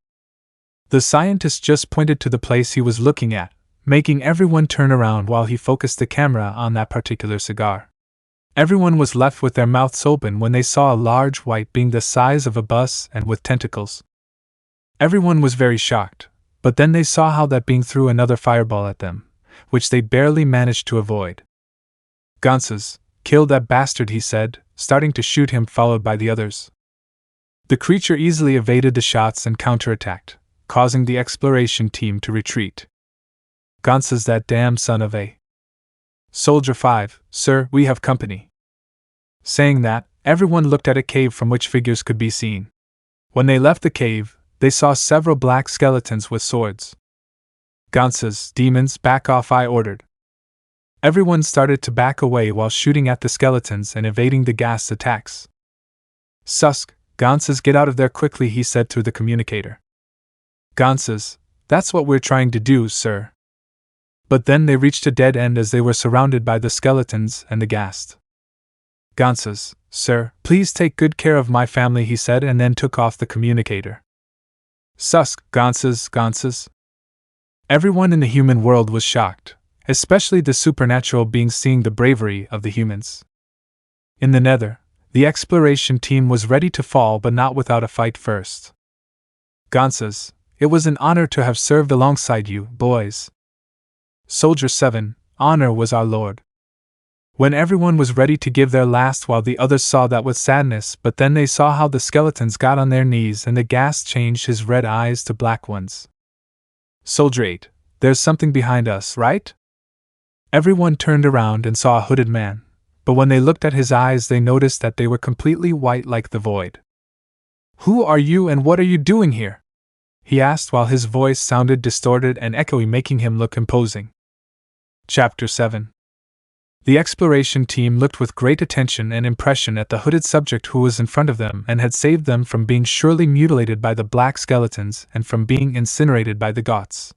The scientist just pointed to the place he was looking at, making everyone turn around while he focused the camera on that particular cigar. Everyone was left with their mouths open when they saw a large white being the size of a bus and with tentacles. Everyone was very shocked, but then they saw how that being threw another fireball at them, which they barely managed to avoid. Gonz's, kill that bastard, he said, starting to shoot him, followed by the others. The creature easily evaded the shots and counterattacked, causing the exploration team to retreat. Gonz's, that damn son of a... Soldier 5, sir, we have company. Saying that, everyone looked at a cave from which figures could be seen. When they left the cave, they saw several black skeletons with swords. Gonz's, demons, back off, I ordered. Everyone started to back away while shooting at the skeletons and evading the gas attacks. Susk, Gonz's, get out of there quickly, he said through the communicator. Gonz's, that's what we're trying to do, sir. But then they reached a dead end as they were surrounded by the skeletons and the ghast. Gonz's, sir, please take good care of my family, he said, and then took off the communicator. Susk, Gonz's. Everyone in the human world was shocked, especially the supernatural beings, seeing the bravery of the humans. In the nether, The exploration team was ready to fall, but not without a fight first. Ganses, it was an honor to have served alongside you, boys. Soldier 7, honor was our lord. When everyone was ready to give their last, while the others saw that with sadness, but then they saw how the skeletons got on their knees and the gas changed his red eyes to black ones. Soldier 8, there's something behind us, right? Everyone turned around and saw a hooded man, but when they looked at his eyes they noticed that they were completely white like the void. Who are you and what are you doing here? He asked while his voice sounded distorted and echoey, making him look imposing. Chapter 7. The exploration team looked with great attention and impression at the hooded subject who was in front of them and had saved them from being surely mutilated by the black skeletons and from being incinerated by the Goths.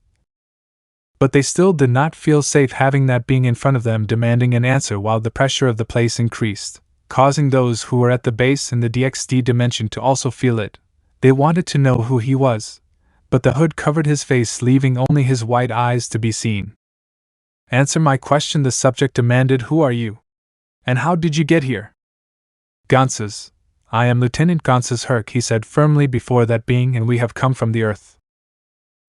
But they still did not feel safe having that being in front of them demanding an answer, while the pressure of the place increased, causing those who were at the base in the DXD dimension to also feel it. They wanted to know who he was, but the hood covered his face, leaving only his white eyes to be seen. Answer my question, the subject demanded. Who are you? And how did you get here? Ganses, I am Lieutenant Ganses Herc, he said firmly before that being, and we have come from the earth.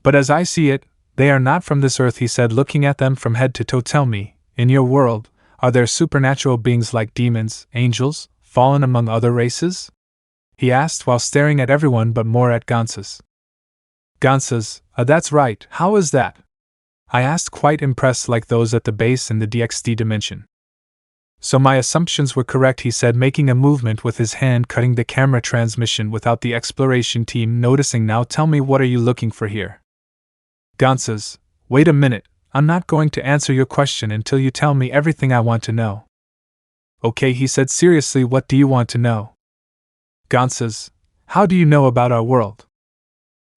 But as I see it, they are not from this earth, he said, looking at them from head to toe. Tell me, in your world, are there supernatural beings like demons, angels, fallen among other races? He asked while staring at everyone but more at Ganses. Ganses, that's right, how is that? I asked, quite impressed like those at the base in the DXD dimension. So my assumptions were correct, he said, making a movement with his hand cutting the camera transmission without the exploration team noticing. Now tell me, what are you looking for here? Ganses, wait a minute, I'm not going to answer your question until you tell me everything I want to know. Okay, he said seriously, what do you want to know? Ganses, how do you know about our world?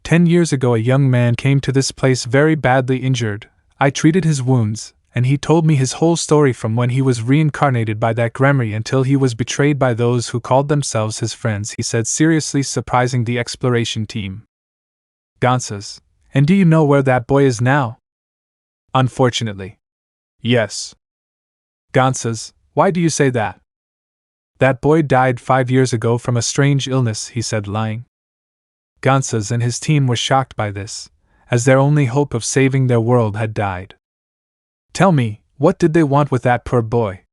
10 years ago a young man came to this place very badly injured. I treated his wounds, and he told me his whole story from when he was reincarnated by that Gremory until he was betrayed by those who called themselves his friends, he said seriously, surprising the exploration team. Ganses, and do you know where that boy is now? Unfortunately. Yes. Ganses, why do you say that? That boy died 5 years ago from a strange illness, he said, lying. Ganses and his team were shocked by this, as their only hope of saving their world had died. Tell me, what did they want with that poor boy?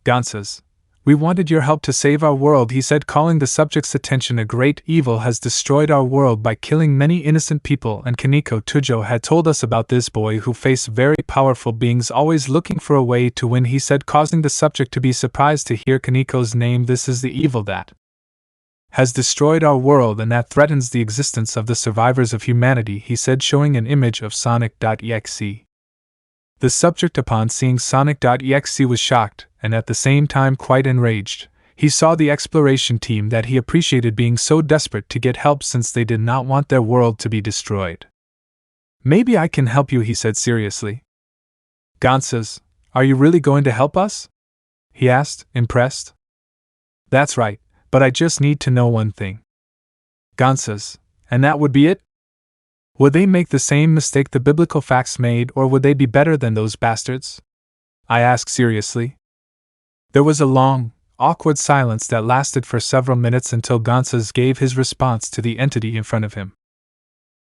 Ganses, we wanted your help to save our world, he said, calling the subject's attention. A great evil has destroyed our world by killing many innocent people, and Koneko Tujo had told us about this boy who faced very powerful beings always looking for a way to win, he said, causing the subject to be surprised to hear Koneko's name. This is the evil that has destroyed our world and that threatens the existence of the survivors of humanity, he said, showing an image of Sonic.exe. The subject, upon seeing Sonic.exe, was shocked, and at the same time quite enraged. He saw the exploration team that he appreciated being so desperate to get help since they did not want their world to be destroyed. Maybe I can help you, he said seriously. Ganses, are you really going to help us? He asked, impressed. That's right, but I just need to know one thing. Ganses, and that would be it? Would they make the same mistake the biblical facts made, or would they be better than those bastards? I asked seriously. There was a long, awkward silence that lasted for several minutes until Ganses gave his response to the entity in front of him.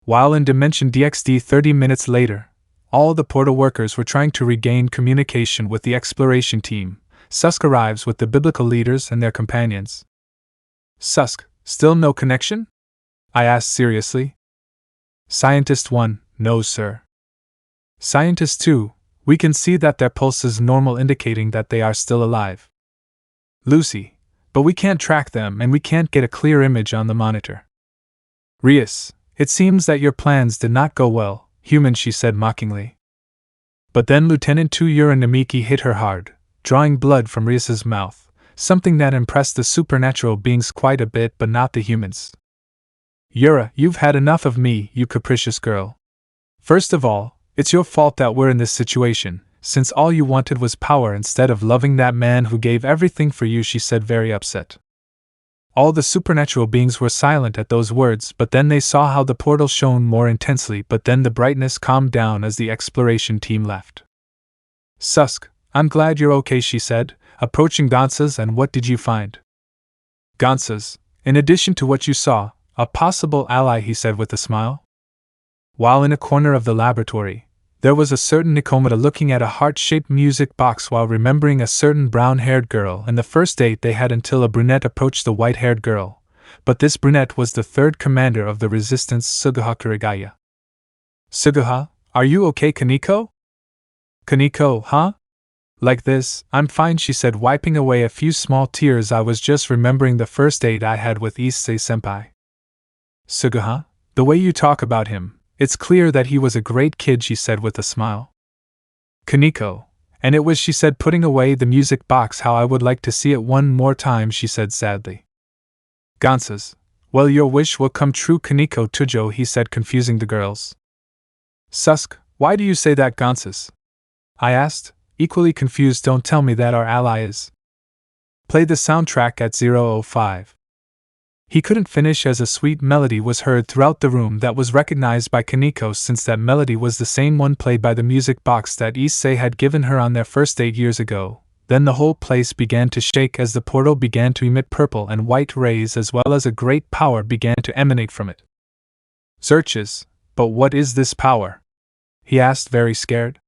While in Dimension DXD 30 minutes later, all the portal workers were trying to regain communication with the exploration team. Susk arrives with the biblical leaders and their companions. Susk, still no connection? I asked seriously. Scientist 1, no sir. Scientist 2, we can see that their pulse is normal, indicating that they are still alive. Lucy, but we can't track them and we can't get a clear image on the monitor. Rias, it seems that your plans did not go well, human, she said mockingly. But then Lieutenant 2 Namiki hit her hard, drawing blood from Rias's mouth. Something that impressed the supernatural beings quite a bit, but not the humans. Yura, you've had enough of me, you capricious girl. First of all, it's your fault that we're in this situation, since all you wanted was power instead of loving that man who gave everything for you, she said, very upset. All the supernatural beings were silent at those words, but then they saw how the portal shone more intensely, but then the brightness calmed down as the exploration team left. Susk, I'm glad you're okay, she said, approaching Ganses, and what did you find? Gansas, in addition to what you saw, a possible ally, he said with a smile. While in a corner of the laboratory, there was a certain Nikomata looking at a heart-shaped music box while remembering a certain brown-haired girl and the first date they had until a brunette approached the white-haired girl. But this brunette was the third commander of the resistance, Suguha Kurigaya. Suguha, are you okay, Koneko? Koneko, huh? Like this, I'm fine, she said, wiping away a few small tears. I was just remembering the first date I had with Issei-senpai. Suguha, the way you talk about him, it's clear that he was a great kid, she said with a smile. Koneko, and it was, she said, putting away the music box. How I would like to see it one more time, she said sadly. Gansas, well, your wish will come true, Koneko Tujo, he said, confusing the girls. Susk, why do you say that, Gansas? I asked, equally confused. Don't tell me that our ally is. Play the soundtrack at 0:05. He couldn't finish as a sweet melody was heard throughout the room that was recognized by Koneko, since that melody was the same one played by the music box that Issei had given her on their first date years ago. Then the whole place began to shake as the portal began to emit purple and white rays, as well as a great power began to emanate from it. Searches, but what is this power? He asked, very scared.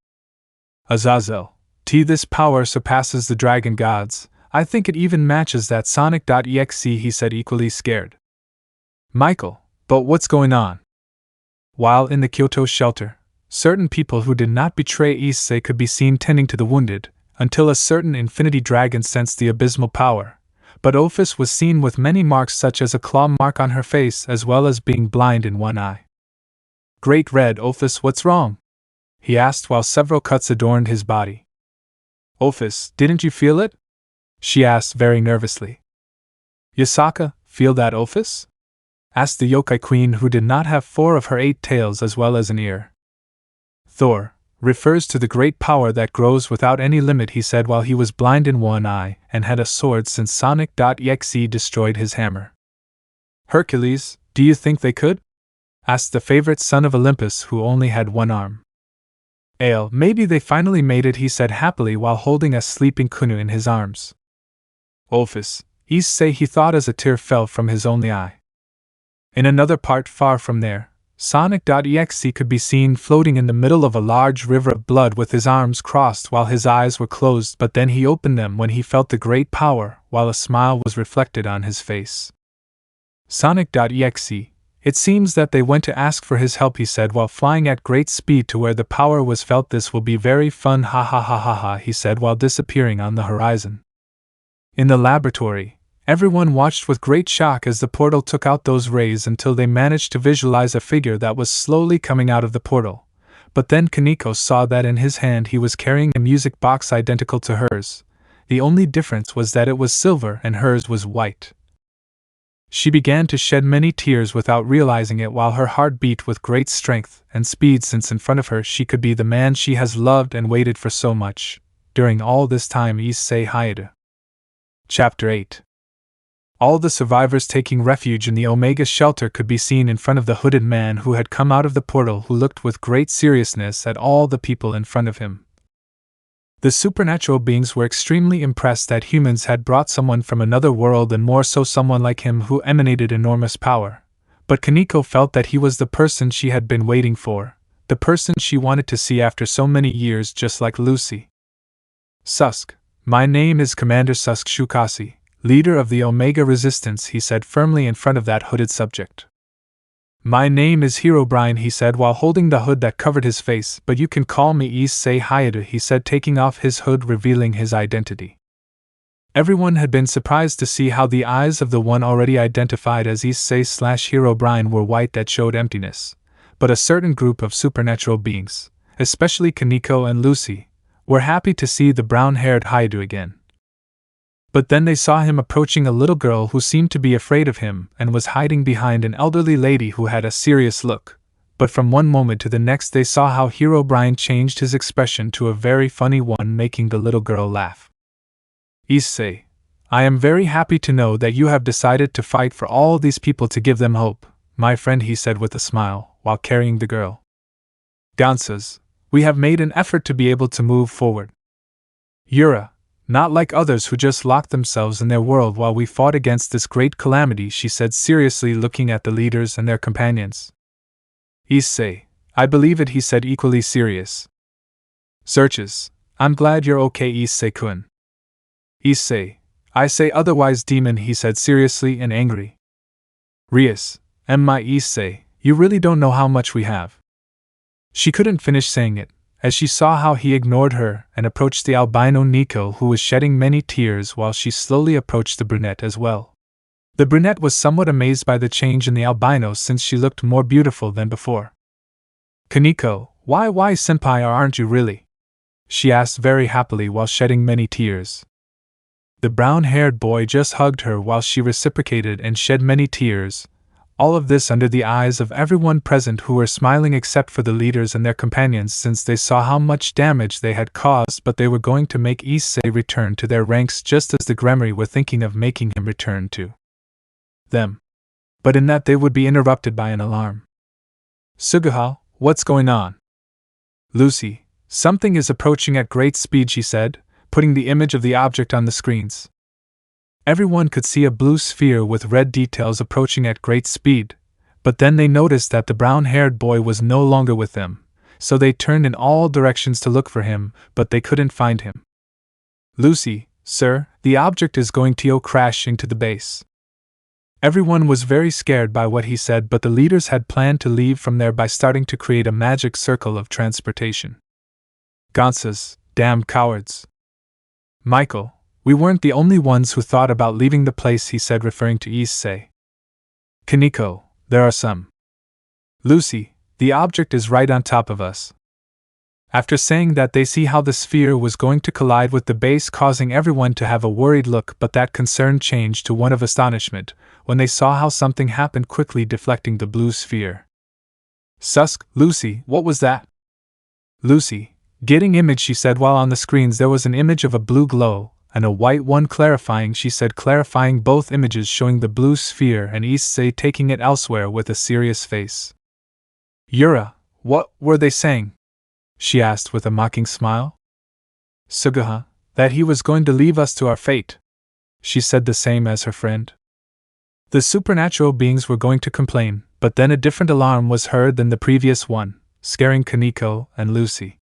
Azazel, this power surpasses the dragon gods. I think it even matches that Sonic.exe, he said, equally scared. Michael, but what's going on? While in the Kyoto shelter, certain people who did not betray Issei could be seen tending to the wounded, until a certain infinity dragon sensed the abysmal power. But Ophis was seen with many marks, such as a claw mark on her face, as well as being blind in one eye. Great Red Ophis, what's wrong? He asked while several cuts adorned his body. Ophis, didn't you feel it? She asked very nervously. Yasaka, feel that, Ophis? Asked the yokai queen, who did not have 4 of her 8 tails as well as an ear. Thor refers to the great power that grows without any limit, he said, while he was blind in one eye and had a sword since Sonic.exe destroyed his hammer. Hercules, do you think they could? Asked the favorite son of Olympus, who only had one arm. Ale, maybe they finally made it, he said happily while holding a sleeping Kunu in his arms. Ophis, Issei, he thought as a tear fell from his only eye. In another part far from there, Sonic.exe could be seen floating in the middle of a large river of blood with his arms crossed while his eyes were closed, but then he opened them when he felt the great power, while a smile was reflected on his face. Sonic.exe, it seems that they went to ask for his help, he said while flying at great speed to where the power was felt. This will be very fun, ha ha ha ha ha, he said while disappearing on the horizon. In the laboratory, everyone watched with great shock as the portal took out those rays until they managed to visualize a figure that was slowly coming out of the portal. But then Koneko saw that in his hand he was carrying a music box identical to hers. The only difference was that it was silver and hers was white. She began to shed many tears without realizing it, while her heart beat with great strength and speed, since in front of her she could be the man she has loved and waited for so much. During all this time, Issei Haida. Chapter 8. All the survivors taking refuge in the Omega shelter could be seen in front of the hooded man who had come out of the portal, who looked with great seriousness at all the people in front of him. The supernatural beings were extremely impressed that humans had brought someone from another world, and more so someone like him who emanated enormous power. But Koneko felt that he was the person she had been waiting for, the person she wanted to see after so many years, just like Lucy. Susk, my name is Commander Susk Shukasi, leader of the Omega Resistance, he said firmly in front of that hooded subject. My name is Herobrine, he said while holding the hood that covered his face, but you can call me Issei Haida, he said, taking off his hood, revealing his identity. Everyone had been surprised to see how the eyes of the one already identified as Issei/Herobrine were white that showed emptiness, but a certain group of supernatural beings, especially Koneko and Lucy, were happy to see the brown-haired Haida again. But then they saw him approaching a little girl who seemed to be afraid of him and was hiding behind an elderly lady who had a serious look. But from one moment to the next they saw how Herobrine changed his expression to a very funny one, making the little girl laugh. Issei, I am very happy to know that you have decided to fight for all these people to give them hope, my friend, he said with a smile, while carrying the girl. Gansas, we have made an effort to be able to move forward. Yura, Not like others who just locked themselves in their world while we fought against this great calamity, she said seriously, looking at the leaders and their companions. Issei, I believe it, he said, equally serious. Searches, I'm glad you're okay, Issei-kun. Issei, I say otherwise, demon, he said seriously and angry. Rias, my Issei, you really don't know how much we have. She couldn't finish saying it, as she saw how he ignored her and approached the albino Nico, who was shedding many tears while she slowly approached the brunette as well. The brunette was somewhat amazed by the change in the albino since she looked more beautiful than before. Koneko, why senpai, aren't you really? She asked very happily while shedding many tears. The brown-haired boy just hugged her while she reciprocated and shed many tears. All of this under the eyes of everyone present, who were smiling except for the leaders and their companions, since they saw how much damage they had caused, but they were going to make Issei return to their ranks just as the Gremory were thinking of making him return to them. But in that they would be interrupted by an alarm. Suguha, what's going on? Lucy, something is approaching at great speed, she said, putting the image of the object on the screens. Everyone could see a blue sphere with red details approaching at great speed, but then they noticed that the brown-haired boy was no longer with them, so they turned in all directions to look for him, but they couldn't find him. Lucy, sir, the object is going to crash into the base. Everyone was very scared by what he said, but the leaders had planned to leave from there by starting to create a magic circle of transportation. Gansas, damn cowards. Michael, we weren't the only ones who thought about leaving the place, he said, referring to Issei. Koneko, there are some. Lucy, the object is right on top of us. After saying that, they see how the sphere was going to collide with the base, causing everyone to have a worried look, but that concern changed to one of astonishment when they saw how something happened, quickly deflecting the blue sphere. Susk, Lucy, what was that? Lucy, getting image, she said, while on the screens there was an image of a blue glow and a white one clarifying, she said, clarifying both images, showing the blue sphere and Issei taking it elsewhere with a serious face. Yura, what were they saying? She asked with a mocking smile. Suguha, that he was going to leave us to our fate. She said the same as her friend. The supernatural beings were going to complain, but then a different alarm was heard than the previous one, scaring Koneko and Lucy.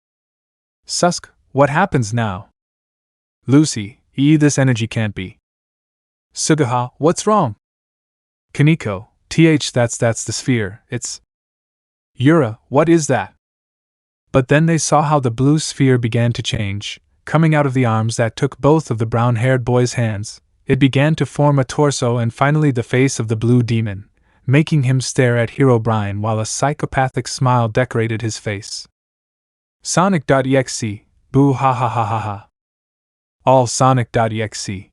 Susk, what happens now? Lucy, this energy can't be. Suguha, what's wrong? Koneko, that's the sphere, it's. Yura, what is that? But then they saw how the blue sphere began to change, coming out of the arms that took both of the brown-haired boy's hands. It began to form a torso and finally the face of the blue demon, making him stare at Herobrine while a psychopathic smile decorated his face. Sonic.exe, boo ha ha ha ha ha. All Sonic.exe.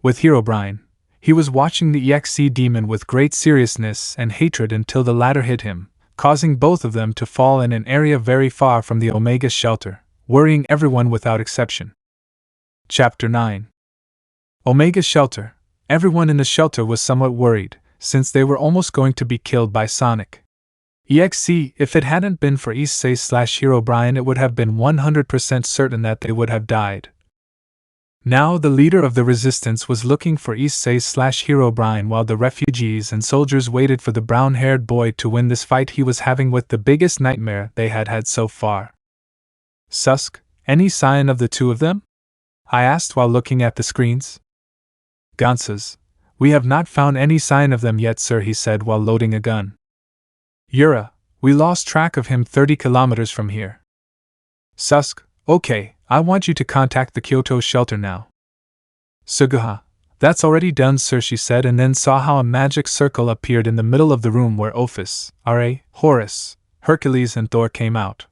With Herobrine, he was watching the exe demon with great seriousness and hatred until the latter hit him, causing both of them to fall in an area very far from the Omega shelter, worrying everyone without exception. Chapter 9. Omega shelter. Everyone in the shelter was somewhat worried, since they were almost going to be killed by Sonic. Exe, if it hadn't been for Issei/Herobrine, it would have been 100% certain that they would have died. Now the leader of the resistance was looking for Issei/Herobrine while the refugees and soldiers waited for the brown-haired boy to win this fight he was having with the biggest nightmare they had had so far. Susk, any sign of the two of them? I asked while looking at the screens. Gansas, we have not found any sign of them yet, sir, he said while loading a gun. Yura, we lost track of him 30 kilometers from here. Susk, okay, I want you to contact the Kyoto shelter now. Suguha, that's already done, sir, she said, and then saw how a magic circle appeared in the middle of the room where Ophis, Ra, Horus, Hercules and Thor came out.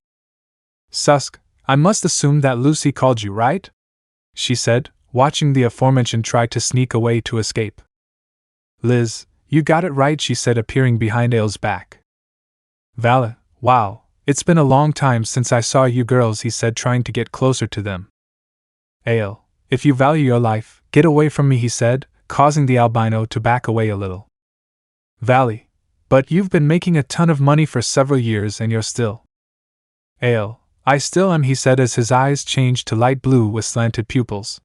Susk, I must assume that Lucy called you, right? She said, watching the aforementioned try to sneak away to escape. Liz, you got it right, she said, appearing behind Aile's back. Vala, wow, it's been a long time since I saw you girls, he said, trying to get closer to them. Aile, if you value your life, get away from me, he said, causing the albino to back away a little. Valley, but you've been making a ton of money for several years and you're still. Aile, I still am, he said as his eyes changed to light blue with slanted pupils.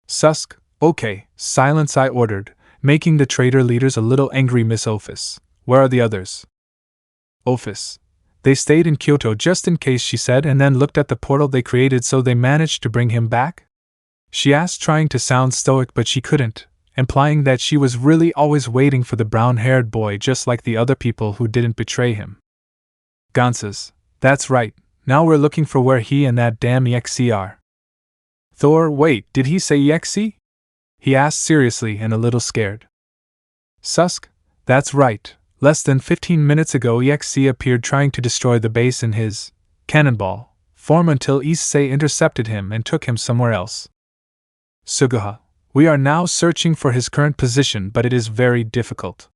Susk, okay, silence, I ordered, making the traitor leaders a little angry. Miss Ophis, where are the others? Ophis. They stayed in Kyoto just in case, she said, and then looked at the portal they created. So they managed to bring him back? She asked, trying to sound stoic, but she couldn't, implying that she was really always waiting for the brown-haired boy just like the other people who didn't betray him. Gansas, that's right, now we're looking for where he and that damn Issei are. Thor, wait, did he say Issei? He asked seriously and a little scared. Susk, that's right, less than 15 minutes ago Issei appeared trying to destroy the base in his cannonball form until Issei intercepted him and took him somewhere else. Suguha, we are now searching for his current position, but it is very difficult.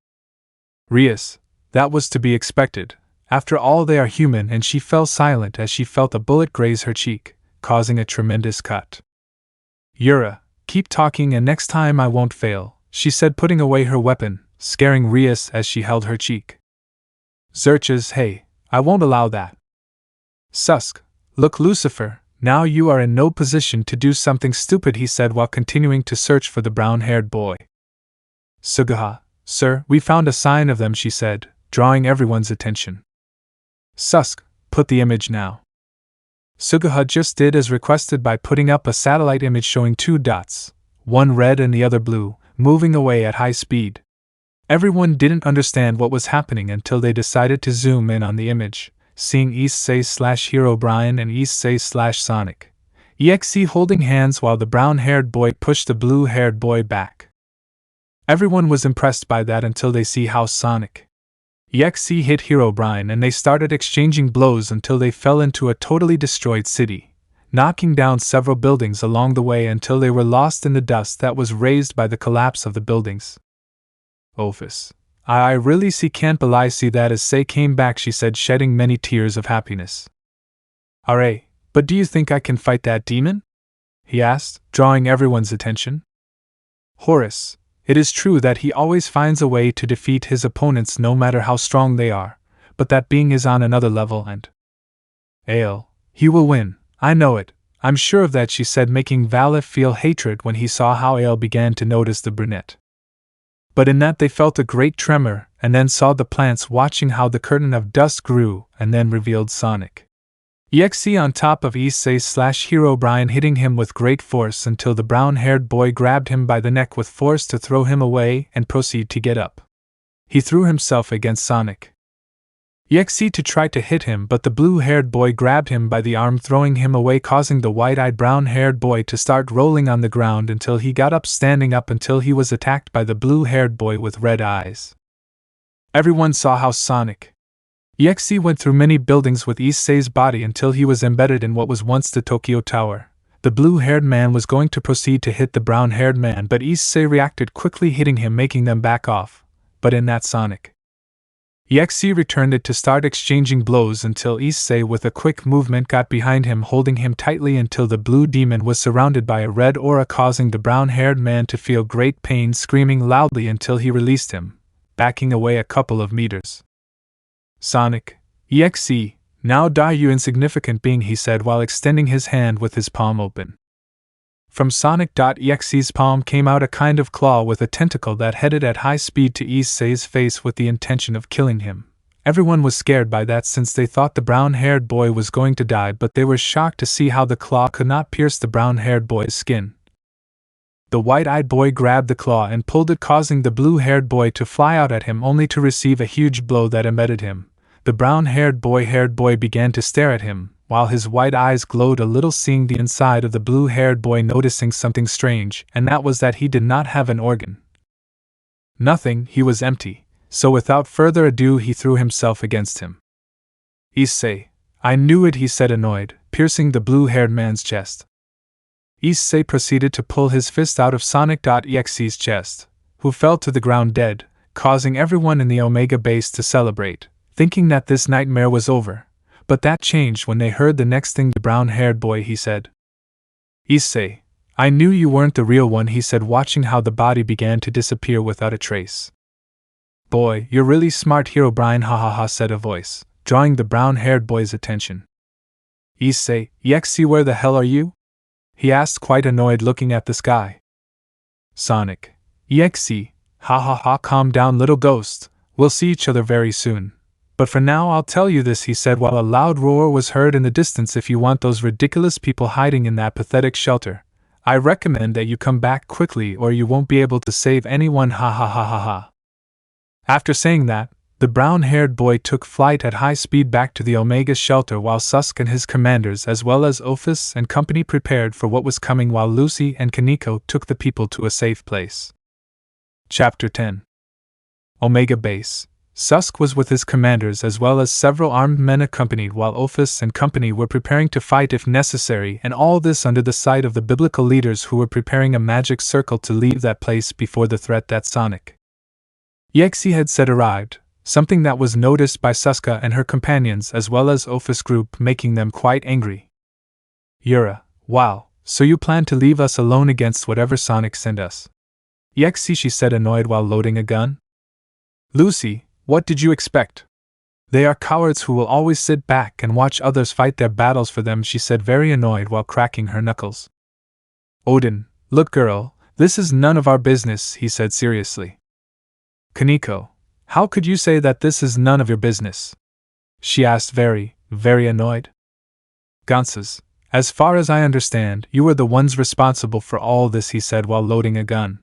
Rias, that was to be expected. After all, they are human, and she fell silent as she felt a bullet graze her cheek, causing a tremendous cut. Yura, keep talking and next time I won't fail, she said, putting away her weapon, scaring Rias as she held her cheek. Xerxes, hey, I won't allow that. Susk, look, Lucifer, now you are in no position to do something stupid, he said while continuing to search for the brown-haired boy. Suguha, sir, we found a sign of them, she said, drawing everyone's attention. Susk, put the image now. Suguha just did as requested by putting up a satellite image showing two dots, one red and the other blue, moving away at high speed. Everyone didn't understand what was happening until they decided to zoom in on the image, seeing Issei/Herobrine and Issei/Sonic. Issei holding hands while the brown-haired boy pushed the blue-haired boy back. Everyone was impressed by that until they see how Sonic Issei hit Herobrine and they started exchanging blows until they fell into a totally destroyed city, knocking down several buildings along the way until they were lost in the dust that was raised by the collapse of the buildings. Ophis, I really can't see that Issei came back, she said, shedding many tears of happiness. Alright, but do you think I can fight that demon? He asked, drawing everyone's attention. Horus, it is true that he always finds a way to defeat his opponents no matter how strong they are, but that being is on another level and… Ale, he will win, I know it, I'm sure of that, she said, making Valif feel hatred when he saw how Ale began to notice the brunette. But in that they felt a great tremor, and then saw the plants watching how the curtain of dust grew, and then revealed Sonic Issei on top of Issei/Herobrine, hitting him with great force until the brown-haired boy grabbed him by the neck with force to throw him away and proceed to get up. He threw himself against Sonic Issei to try to hit him, but the blue-haired boy grabbed him by the arm, throwing him away, causing the white-eyed brown-haired boy to start rolling on the ground until he got up, standing up until he was attacked by the blue-haired boy with red eyes. Everyone saw how Sonic Issei went through many buildings with Issei's body until he was embedded in what was once the Tokyo Tower. The blue-haired man was going to proceed to hit the brown-haired man, but Issei reacted quickly, hitting him, making them back off. But in that Sonic Issei returned it to start exchanging blows until Issei with a quick movement got behind him, holding him tightly until the blue demon was surrounded by a red aura, causing the brown-haired man to feel great pain, screaming loudly until he released him, backing away a couple of meters. Sonic Issei, now die, you insignificant being, he said while extending his hand with his palm open. From Sonic.exe's palm came out a kind of claw with a tentacle that headed at high speed to Issei's face with the intention of killing him. Everyone was scared by that since they thought the brown-haired boy was going to die, but they were shocked to see how the claw could not pierce the brown-haired boy's skin. The white-eyed boy grabbed the claw and pulled it, causing the blue-haired boy to fly out at him, only to receive a huge blow that embedded him. The brown-haired boy began to stare at him, while his white eyes glowed a little, seeing the inside of the blue-haired boy, noticing something strange, and that was that he did not have an organ. Nothing, he was empty, so without further ado he threw himself against him. Issei, I knew it, he said, annoyed, piercing the blue-haired man's chest. Issei proceeded to pull his fist out of Sonic.exe's chest, who fell to the ground dead, causing everyone in the Omega base to celebrate, thinking that this nightmare was over, but that changed when they heard the next thing the brown-haired boy, he said. Issei, I knew you weren't the real one, he said, watching how the body began to disappear without a trace. Boy, you're really smart, Herobrine, ha ha ha, said a voice, drawing the brown-haired boy's attention. Issei, Yexi, where the hell are you? He asked, quite annoyed, looking at the sky. Sonic. Yexi, ha ha ha, calm down, little ghost, we'll see each other very soon. But for now I'll tell you this, he said while a loud roar was heard in the distance. If you want those ridiculous people hiding in that pathetic shelter, I recommend that you come back quickly or you won't be able to save anyone, ha ha ha ha ha. After saying that, the brown-haired boy took flight at high speed back to the Omega shelter while Susk and his commanders as well as Ophis and company prepared for what was coming while Lucy and Koneko took the people to a safe place. Chapter 10. Omega Base. Susk was with his commanders as well as several armed men accompanied while Ophis and company were preparing to fight if necessary, and all this under the sight of the biblical leaders who were preparing a magic circle to leave that place before the threat that Sonic Yexi had said arrived, something that was noticed by Suska and her companions as well as Ophis group, making them quite angry. Yura, wow, so you plan to leave us alone against whatever Sonic sent us? Yexi, she said, annoyed while loading a gun. Lucy, what did you expect? They are cowards who will always sit back and watch others fight their battles for them, she said, very annoyed while cracking her knuckles. Odin, look girl, this is none of our business, he said seriously. Koneko, how could you say that this is none of your business? She asked, very, very annoyed. Gonzes, as far as I understand, you were the ones responsible for all this, he said while loading a gun.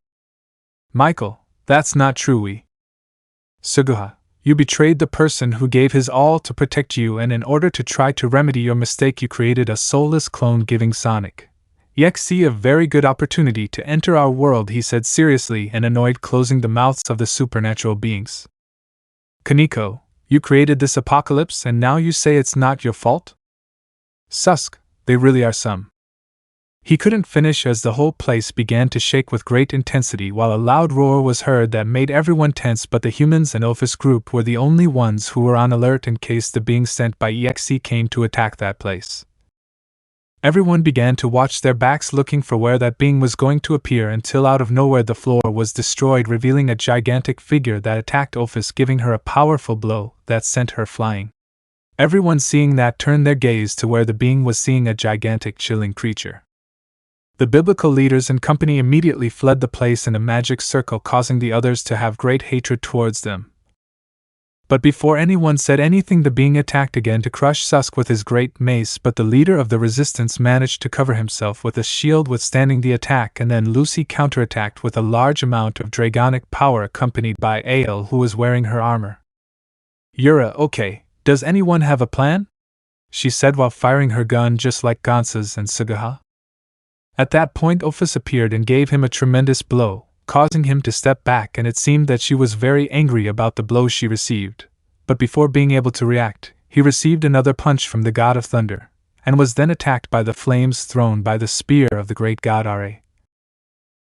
Michael, that's not true. Suguha, you betrayed the person who gave his all to protect you, and in order to try to remedy your mistake you created a soulless clone giving Sonic Yexi a very good opportunity to enter our world, he said seriously and annoyed, closing the mouths of the supernatural beings. Koneko, you created this apocalypse and now you say it's not your fault? Susk, they really are some. He couldn't finish as the whole place began to shake with great intensity while a loud roar was heard that made everyone tense, but the humans and Ophis group were the only ones who were on alert in case the being sent by EXE came to attack that place. Everyone began to watch their backs looking for where that being was going to appear until out of nowhere the floor was destroyed, revealing a gigantic figure that attacked Ophis, giving her a powerful blow that sent her flying. Everyone seeing that turned their gaze to where the being was, seeing a gigantic chilling creature. The biblical leaders and company immediately fled the place in a magic circle, causing the others to have great hatred towards them. But before anyone said anything, the being attacked again to crush Susk with his great mace, but the leader of the resistance managed to cover himself with a shield withstanding the attack, and then Lucy counterattacked with a large amount of dragonic power accompanied by Ael, who was wearing her armor. Yura, okay, does anyone have a plan? She said while firing her gun just like Gonzes and Suguha. At that point Ophis appeared and gave him a tremendous blow, causing him to step back, and it seemed that she was very angry about the blow she received. But before being able to react, he received another punch from the god of thunder, and was then attacked by the flames thrown by the spear of the great god Are.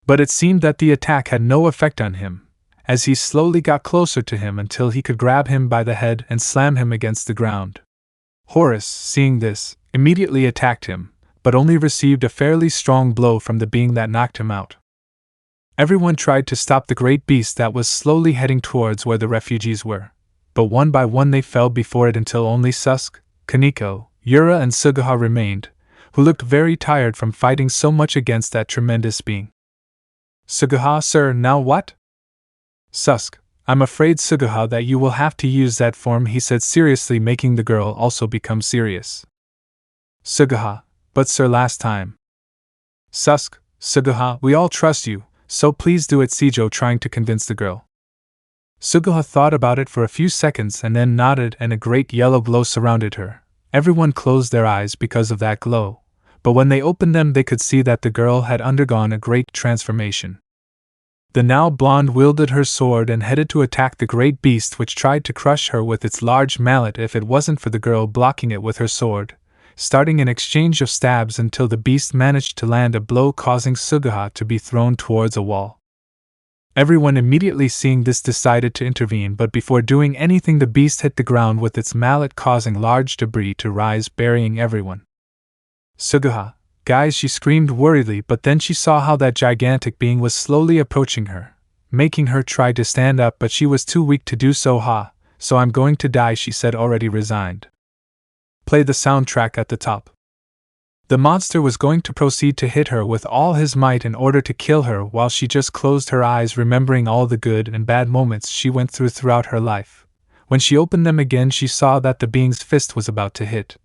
But it seemed that the attack had no effect on him, as he slowly got closer to him until he could grab him by the head and slam him against the ground. Horus, seeing this, immediately attacked him, but only received a fairly strong blow from the being that knocked him out. Everyone tried to stop the great beast that was slowly heading towards where the refugees were, but one by one they fell before it until only Susk, Koneko, Yura and Suguha remained, who looked very tired from fighting so much against that tremendous being. Suguha, sir, now what? Susk, I'm afraid, Suguha, that you will have to use that form, he said seriously, making the girl also become serious. Suguha, but sir, last time. Susk, Suguha, we all trust you, so please do it, Seijo, trying to convince the girl. Suguha thought about it for a few seconds and then nodded, and a great yellow glow surrounded her. Everyone closed their eyes because of that glow, but when they opened them they could see that the girl had undergone a great transformation. The now blonde wielded her sword and headed to attack the great beast, which tried to crush her with its large mallet if it wasn't for the girl blocking it with her sword, starting an exchange of stabs until the beast managed to land a blow, causing Suguha to be thrown towards a wall. Everyone immediately seeing this decided to intervene, but before doing anything the beast hit the ground with its mallet, causing large debris to rise, burying everyone. Suguha, guys, she screamed worriedly, but then she saw how that gigantic being was slowly approaching her, making her try to stand up, but she was too weak to do so. So I'm going to die, she said, already resigned. Play the soundtrack at the top. The monster was going to proceed to hit her with all his might in order to kill her, while she just closed her eyes, remembering all the good and bad moments she went throughout her life. When she opened them again, she saw that the being's fist was about to hit.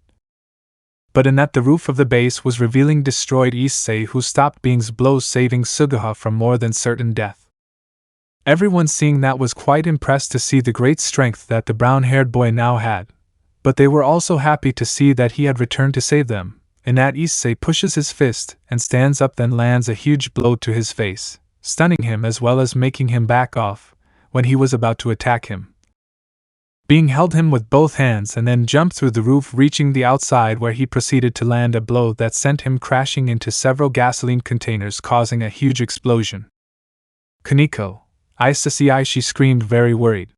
But in that the roof of the base was revealing destroyed Issei, who stopped being's blows, saving Suguha from more than certain death. Everyone seeing that was quite impressed to see the great strength that the brown-haired boy now had, but they were also happy to see that he had returned to save them. In that, Issei pushes his fist and stands up, then lands a huge blow to his face, stunning him as well as making him back off when he was about to attack him. Being held him with both hands and then jumped through the roof, reaching the outside, where he proceeded to land a blow that sent him crashing into several gasoline containers, causing a huge explosion. Koneko, Issei, she screamed, very worried.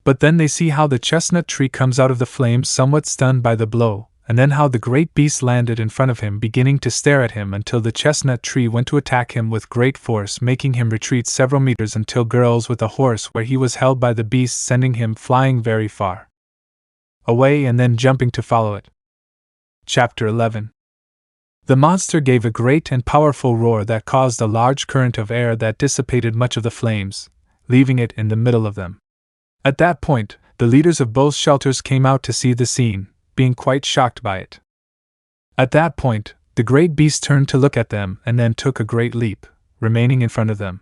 But then they see how the chestnut tree comes out of the flames, somewhat stunned by the blow, and then how the great beast landed in front of him, beginning to stare at him until the chestnut tree went to attack him with great force, making him retreat several meters until girls with a horse, where he was held by the beast, sending him flying very far away and then jumping to follow it. Chapter 11. The monster gave a great and powerful roar that caused a large current of air that dissipated much of the flames, leaving it in the middle of them. At that point, the leaders of both shelters came out to see the scene, being quite shocked by it. At that point, the great beast turned to look at them and then took a great leap, remaining in front of them.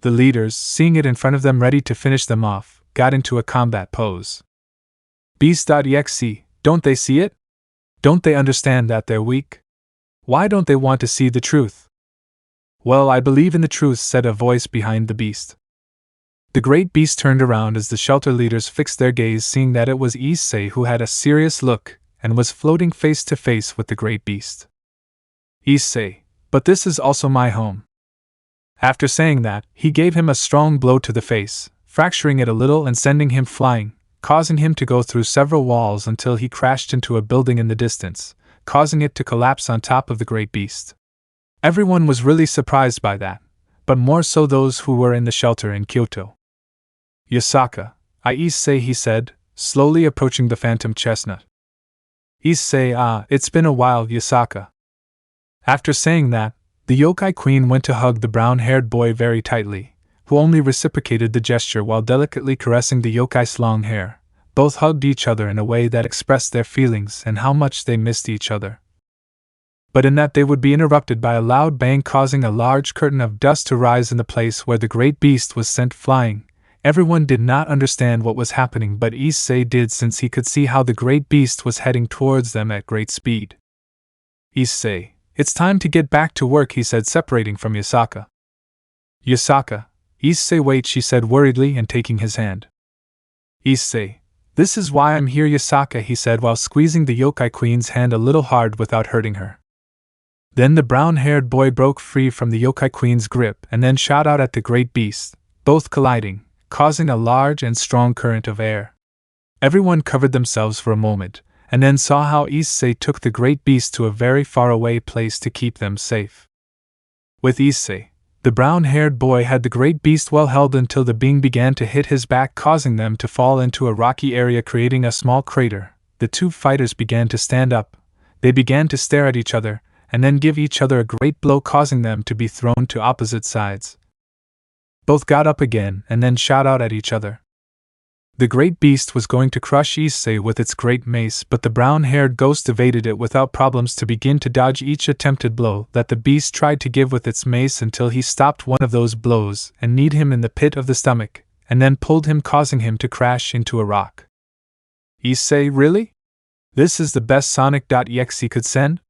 The leaders, seeing it in front of them ready to finish them off, got into a combat pose. Beast.exe, don't they see it? Don't they understand that they're weak? Why don't they want to see the truth? Well, I believe in the truth, said a voice behind the beast. The great beast turned around as the shelter leaders fixed their gaze, seeing that it was Issei, who had a serious look and was floating face to face with the great beast. Issei, but this is also my home. After saying that, he gave him a strong blow to the face, fracturing it a little and sending him flying, causing him to go through several walls until he crashed into a building in the distance, causing it to collapse on top of the great beast. Everyone was really surprised by that, but more so those who were in the shelter in Kyoto. Yasaka, Issei, he said, slowly approaching the phantom chestnut. Issei, it's been a while, Yasaka. After saying that, the yokai queen went to hug the brown-haired boy very tightly, who only reciprocated the gesture while delicately caressing the yokai's long hair. Both hugged each other in a way that expressed their feelings and how much they missed each other. But in that, they would be interrupted by a loud bang, causing a large curtain of dust to rise in the place where the great beast was sent flying. Everyone did not understand what was happening, but Issei did, since he could see how the great beast was heading towards them at great speed. Issei, it's time to get back to work, he said, separating from Yasaka. Yasaka, Issei, wait, she said worriedly and taking his hand. Issei, this is why I'm here, Yasaka, he said while squeezing the yokai queen's hand a little hard without hurting her. Then the brown-haired boy broke free from the yokai queen's grip and then shot out at the great beast, both colliding, causing a large and strong current of air. Everyone covered themselves for a moment, and then saw how Issei took the great beast to a very far away place to keep them safe. With Issei, the brown-haired boy had the great beast well held until the being began to hit his back, causing them to fall into a rocky area, creating a small crater. The two fighters began to stand up. They began to stare at each other, and then give each other a great blow, causing them to be thrown to opposite sides. Both got up again and then shot out at each other. The great beast was going to crush Issei with its great mace, but the brown-haired ghost evaded it without problems to begin to dodge each attempted blow that the beast tried to give with its mace, until he stopped one of those blows and kneed him in the pit of the stomach, and then pulled him, causing him to crash into a rock. Issei, really? This is the best Sonic.exe could send?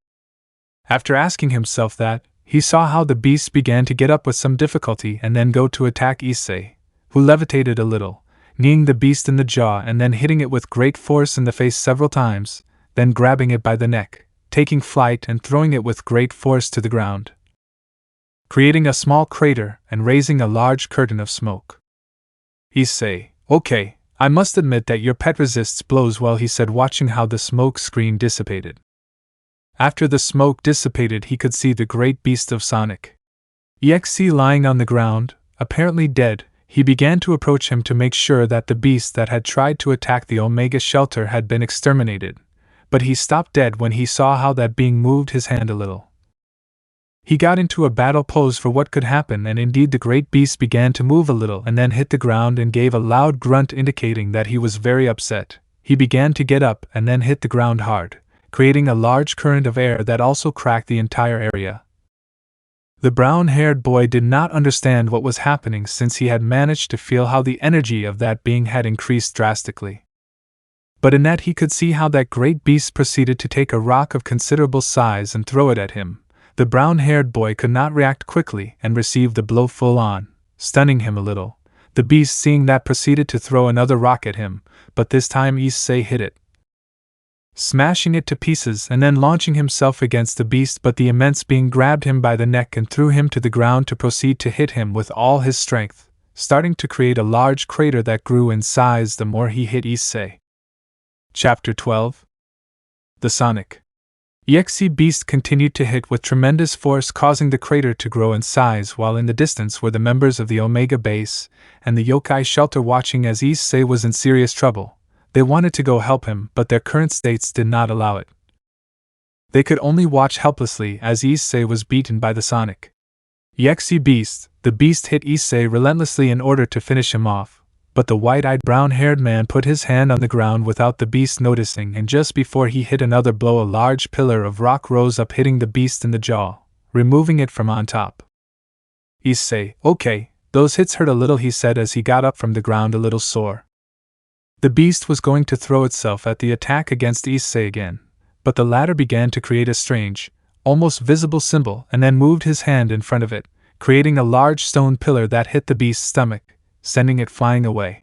After asking himself that, he saw how the beast began to get up with some difficulty and then go to attack Issei, who levitated a little, kneeing the beast in the jaw and then hitting it with great force in the face several times, then grabbing it by the neck, taking flight and throwing it with great force to the ground, creating a small crater and raising a large curtain of smoke. Issei, okay, I must admit that your pet resists blows well, he said, watching how the smoke screen dissipated. After the smoke dissipated, he could see the great beast of Sonic EXE lying on the ground, apparently dead. He began to approach him to make sure that the beast that had tried to attack the Omega shelter had been exterminated, but he stopped dead when he saw how that being moved his hand a little. He got into a battle pose for what could happen, and indeed the great beast began to move a little and then hit the ground and gave a loud grunt indicating that he was very upset. He began to get up and then hit the ground hard, creating a large current of air that also cracked the entire area. The brown-haired boy did not understand what was happening since he had managed to feel how the energy of that being had increased drastically. But in that he could see how that great beast proceeded to take a rock of considerable size and throw it at him. The brown-haired boy could not react quickly and received the blow full on, stunning him a little. The beast, seeing that, proceeded to throw another rock at him, but this time Issei hit it, smashing it to pieces and then launching himself against the beast, but the immense being grabbed him by the neck and threw him to the ground to proceed to hit him with all his strength, starting to create a large crater that grew in size the more he hit Issei. Chapter 12. The Sonic. Issei Beast continued to hit with tremendous force, causing the crater to grow in size, while in the distance were the members of the Omega Base and the yokai shelter watching as Issei was in serious trouble. They wanted to go help him, but their current states did not allow it. They could only watch helplessly as Issei was beaten by the Sonic. Issei Beast, the beast hit Issei relentlessly in order to finish him off. But the white-eyed brown-haired man put his hand on the ground without the beast noticing, and just before he hit another blow, a large pillar of rock rose up, hitting the beast in the jaw, removing it from on top. Issei, okay, those hits hurt a little, he said as he got up from the ground a little sore. The beast was going to throw itself at the attack against Issei again, but the latter began to create a strange, almost visible symbol and then moved his hand in front of it, creating a large stone pillar that hit the beast's stomach, sending it flying away.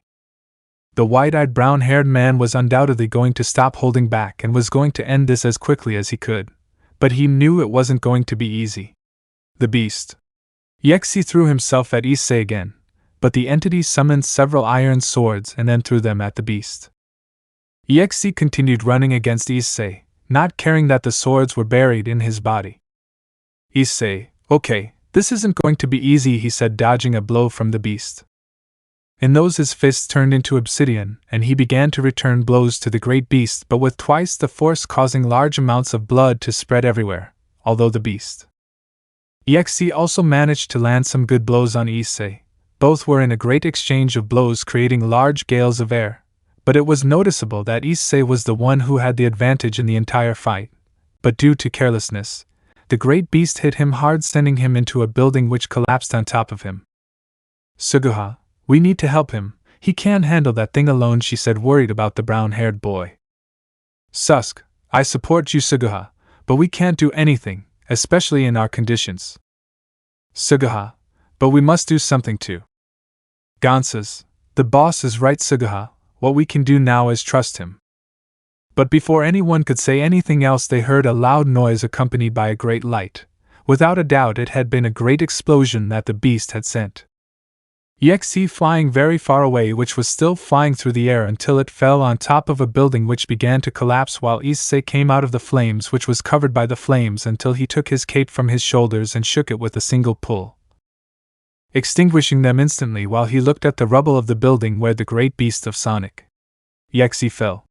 The white-eyed brown-haired man was undoubtedly going to stop holding back and was going to end this as quickly as he could, but he knew it wasn't going to be easy. The beast. Issei threw himself at Issei again, but the entity summoned several iron swords and then threw them at the beast. Issei continued running against Issei, not caring that the swords were buried in his body. Issei, okay, this isn't going to be easy, he said, dodging a blow from the beast. In those his fists turned into obsidian, and he began to return blows to the great beast, but with twice the force, causing large amounts of blood to spread everywhere, although the beast. Issei also managed to land some good blows on Issei. Both were in a great exchange of blows, creating large gales of air, but it was noticeable that Issei was the one who had the advantage in the entire fight. But due to carelessness, the great beast hit him hard, sending him into a building which collapsed on top of him. Suguha, we need to help him, he can't handle that thing alone, she said, worried about the brown-haired boy. Susk, I support you, Suguha, but we can't do anything, especially in our conditions. Suguha, but we must do something too. Gansas, the boss is right, Suguha, what we can do now is trust him. But before anyone could say anything else, they heard a loud noise accompanied by a great light. Without a doubt it had been a great explosion that the beast had sent. Issei flying very far away, which was still flying through the air until it fell on top of a building which began to collapse, while Issei came out of the flames, which was covered by the flames, until he took his cape from his shoulders and shook it with a single pull, extinguishing them instantly while he looked at the rubble of the building where the great beast of Sonic. Issei fell.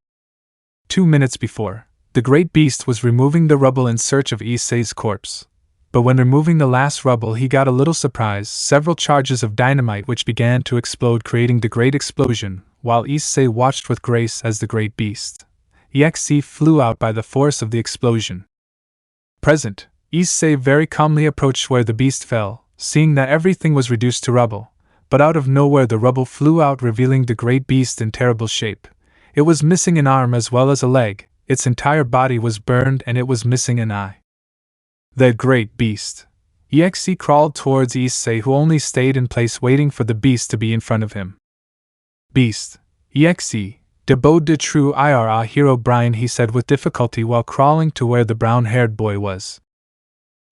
2 minutes before, the great beast was removing the rubble in search of Issei's corpse. But when removing the last rubble, he got a little surprised. Several charges of dynamite which began to explode, creating the great explosion, while Issei watched with grace as the great beast. Issei flew out by the force of the explosion. Present, Issei very calmly approached where the beast fell, seeing that everything was reduced to rubble, but out of nowhere the rubble flew out, revealing the great beast in terrible shape. It was missing an arm as well as a leg, its entire body was burned, and it was missing an eye. The great beast. Issei crawled towards Issei, who only stayed in place waiting for the beast to be in front of him. Beast. Issei, de beau de true ira Herobrine, he said with difficulty while crawling to where the brown-haired boy was.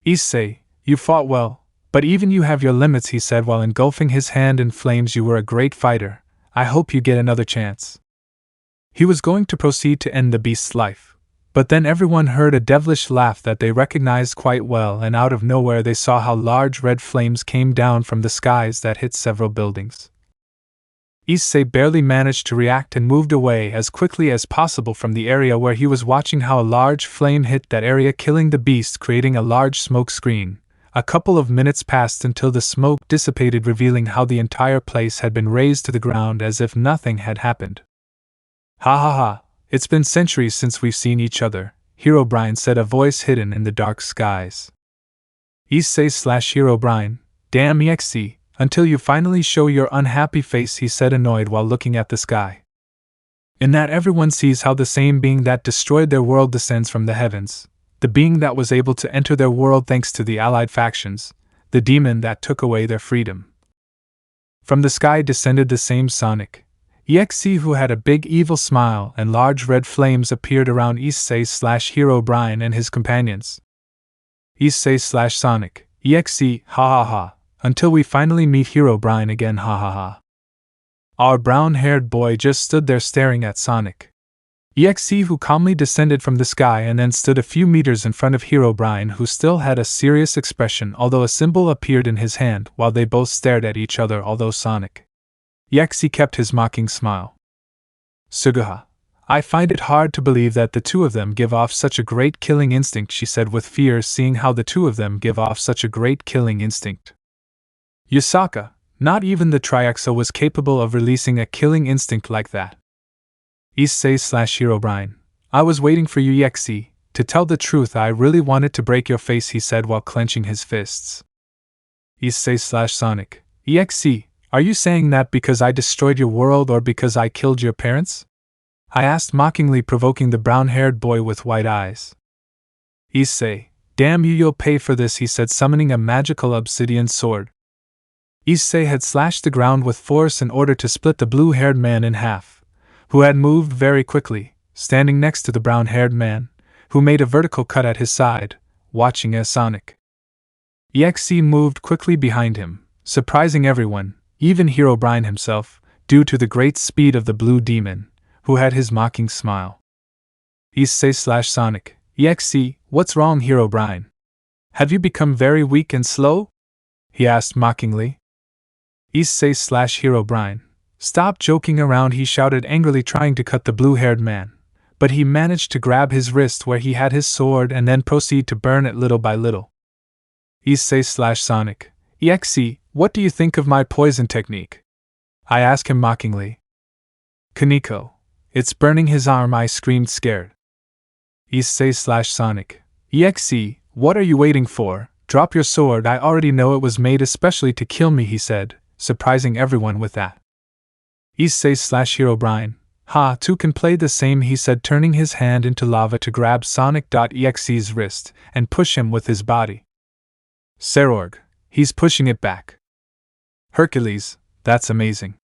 Issei, you fought well, but even you have your limits, he said while engulfing his hand in flames. You were a great fighter, I hope you get another chance. He was going to proceed to end the beast's life. But then everyone heard a devilish laugh that they recognized quite well, and out of nowhere they saw how large red flames came down from the skies that hit several buildings. Issei barely managed to react and moved away as quickly as possible from the area where he was watching how a large flame hit that area, killing the beast, creating a large smoke screen. A couple of minutes passed until the smoke dissipated, revealing how the entire place had been razed to the ground as if nothing had happened. Ha ha ha, it's been centuries since we've seen each other, Herobrine said, a voice hidden in the dark skies. Issei/Herobrine, damn exe, until you finally show your unhappy face, he said, annoyed while looking at the sky. In that everyone sees how the same being that destroyed their world descends from the heavens, the being that was able to enter their world thanks to the allied factions, the demon that took away their freedom. From the sky descended the same Sonic, exe, who had a big evil smile, and large red flames appeared around Issei/Herobrine and his companions. Issei/Sonic, exe, ha ha ha, until we finally meet Herobrine again, ha ha ha. Our brown-haired boy just stood there staring at Sonic. exe, who calmly descended from the sky and then stood a few meters in front of Herobrine, who still had a serious expression, although a symbol appeared in his hand while they both stared at each other, although Sonic, exe, kept his mocking smile. Suguha, I find it hard to believe that the two of them give off such a great killing instinct, she said with fear, seeing how the two of them give off such a great killing instinct. Yusaka, not even the Triaxo was capable of releasing a killing instinct like that. Issei/Herobrine, I was waiting for you, exe. To tell the truth, I really wanted to break your face, he said while clenching his fists. Issei/Sonic, exe, are you saying that because I destroyed your world or because I killed your parents? I asked mockingly, provoking the brown-haired boy with white eyes. Issei, damn you, you'll pay for this, he said, summoning a magical obsidian sword. Issei had slashed the ground with force in order to split the blue-haired man in half, who had moved very quickly, standing next to the brown-haired man, who made a vertical cut at his side, watching as Sonic, exe, moved quickly behind him, surprising everyone, even Herobrine himself, due to the great speed of the blue demon, who had his mocking smile. Issei/Sonic, exe, what's wrong, Herobrine? Have you become very weak and slow? He asked mockingly. Issei/Herobrine, stop joking around, he shouted angrily, trying to cut the blue-haired man, but he managed to grab his wrist where he had his sword and then proceed to burn it little by little. Issei/Sonic, exe, what do you think of my poison technique? I asked him mockingly. Koneko, it's burning his arm, I screamed, scared. Issei/Sonic, exe, what are you waiting for? Drop your sword, I already know it was made especially to kill me, he said, surprising everyone with that. Issei/Herobrine, ha, two can play the same, he said, turning his hand into lava to grab Sonic.exe's wrist and push him with his body. Serorg, he's pushing it back. Hercules, that's amazing.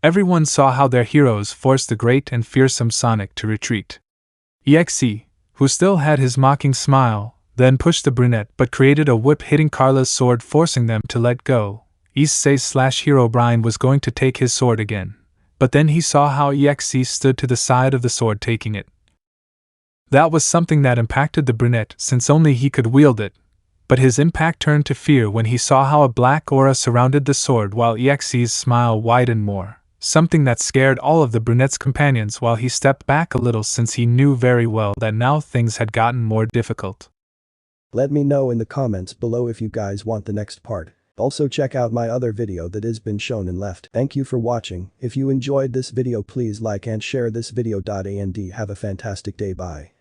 Everyone saw how their heroes forced the great and fearsome Sonic to retreat. exe, who still had his mocking smile, then pushed the brunette but created a whip, hitting Carla's sword, forcing them to let go. Issei/Herobrine was going to take his sword again, but then he saw how exe stood to the side of the sword, taking it. That was something that impacted the brunette, since only he could wield it, but his impact turned to fear when he saw how a black aura surrounded the sword while exe's smile widened more, something that scared all of the brunette's companions while he stepped back a little, since he knew very well that now things had gotten more difficult. Let me know in the comments below if you guys want the next part. Also check out my other video that has been shown in left. Thank you for watching. If you enjoyed this video, please like and share this video. And have a fantastic day. Bye.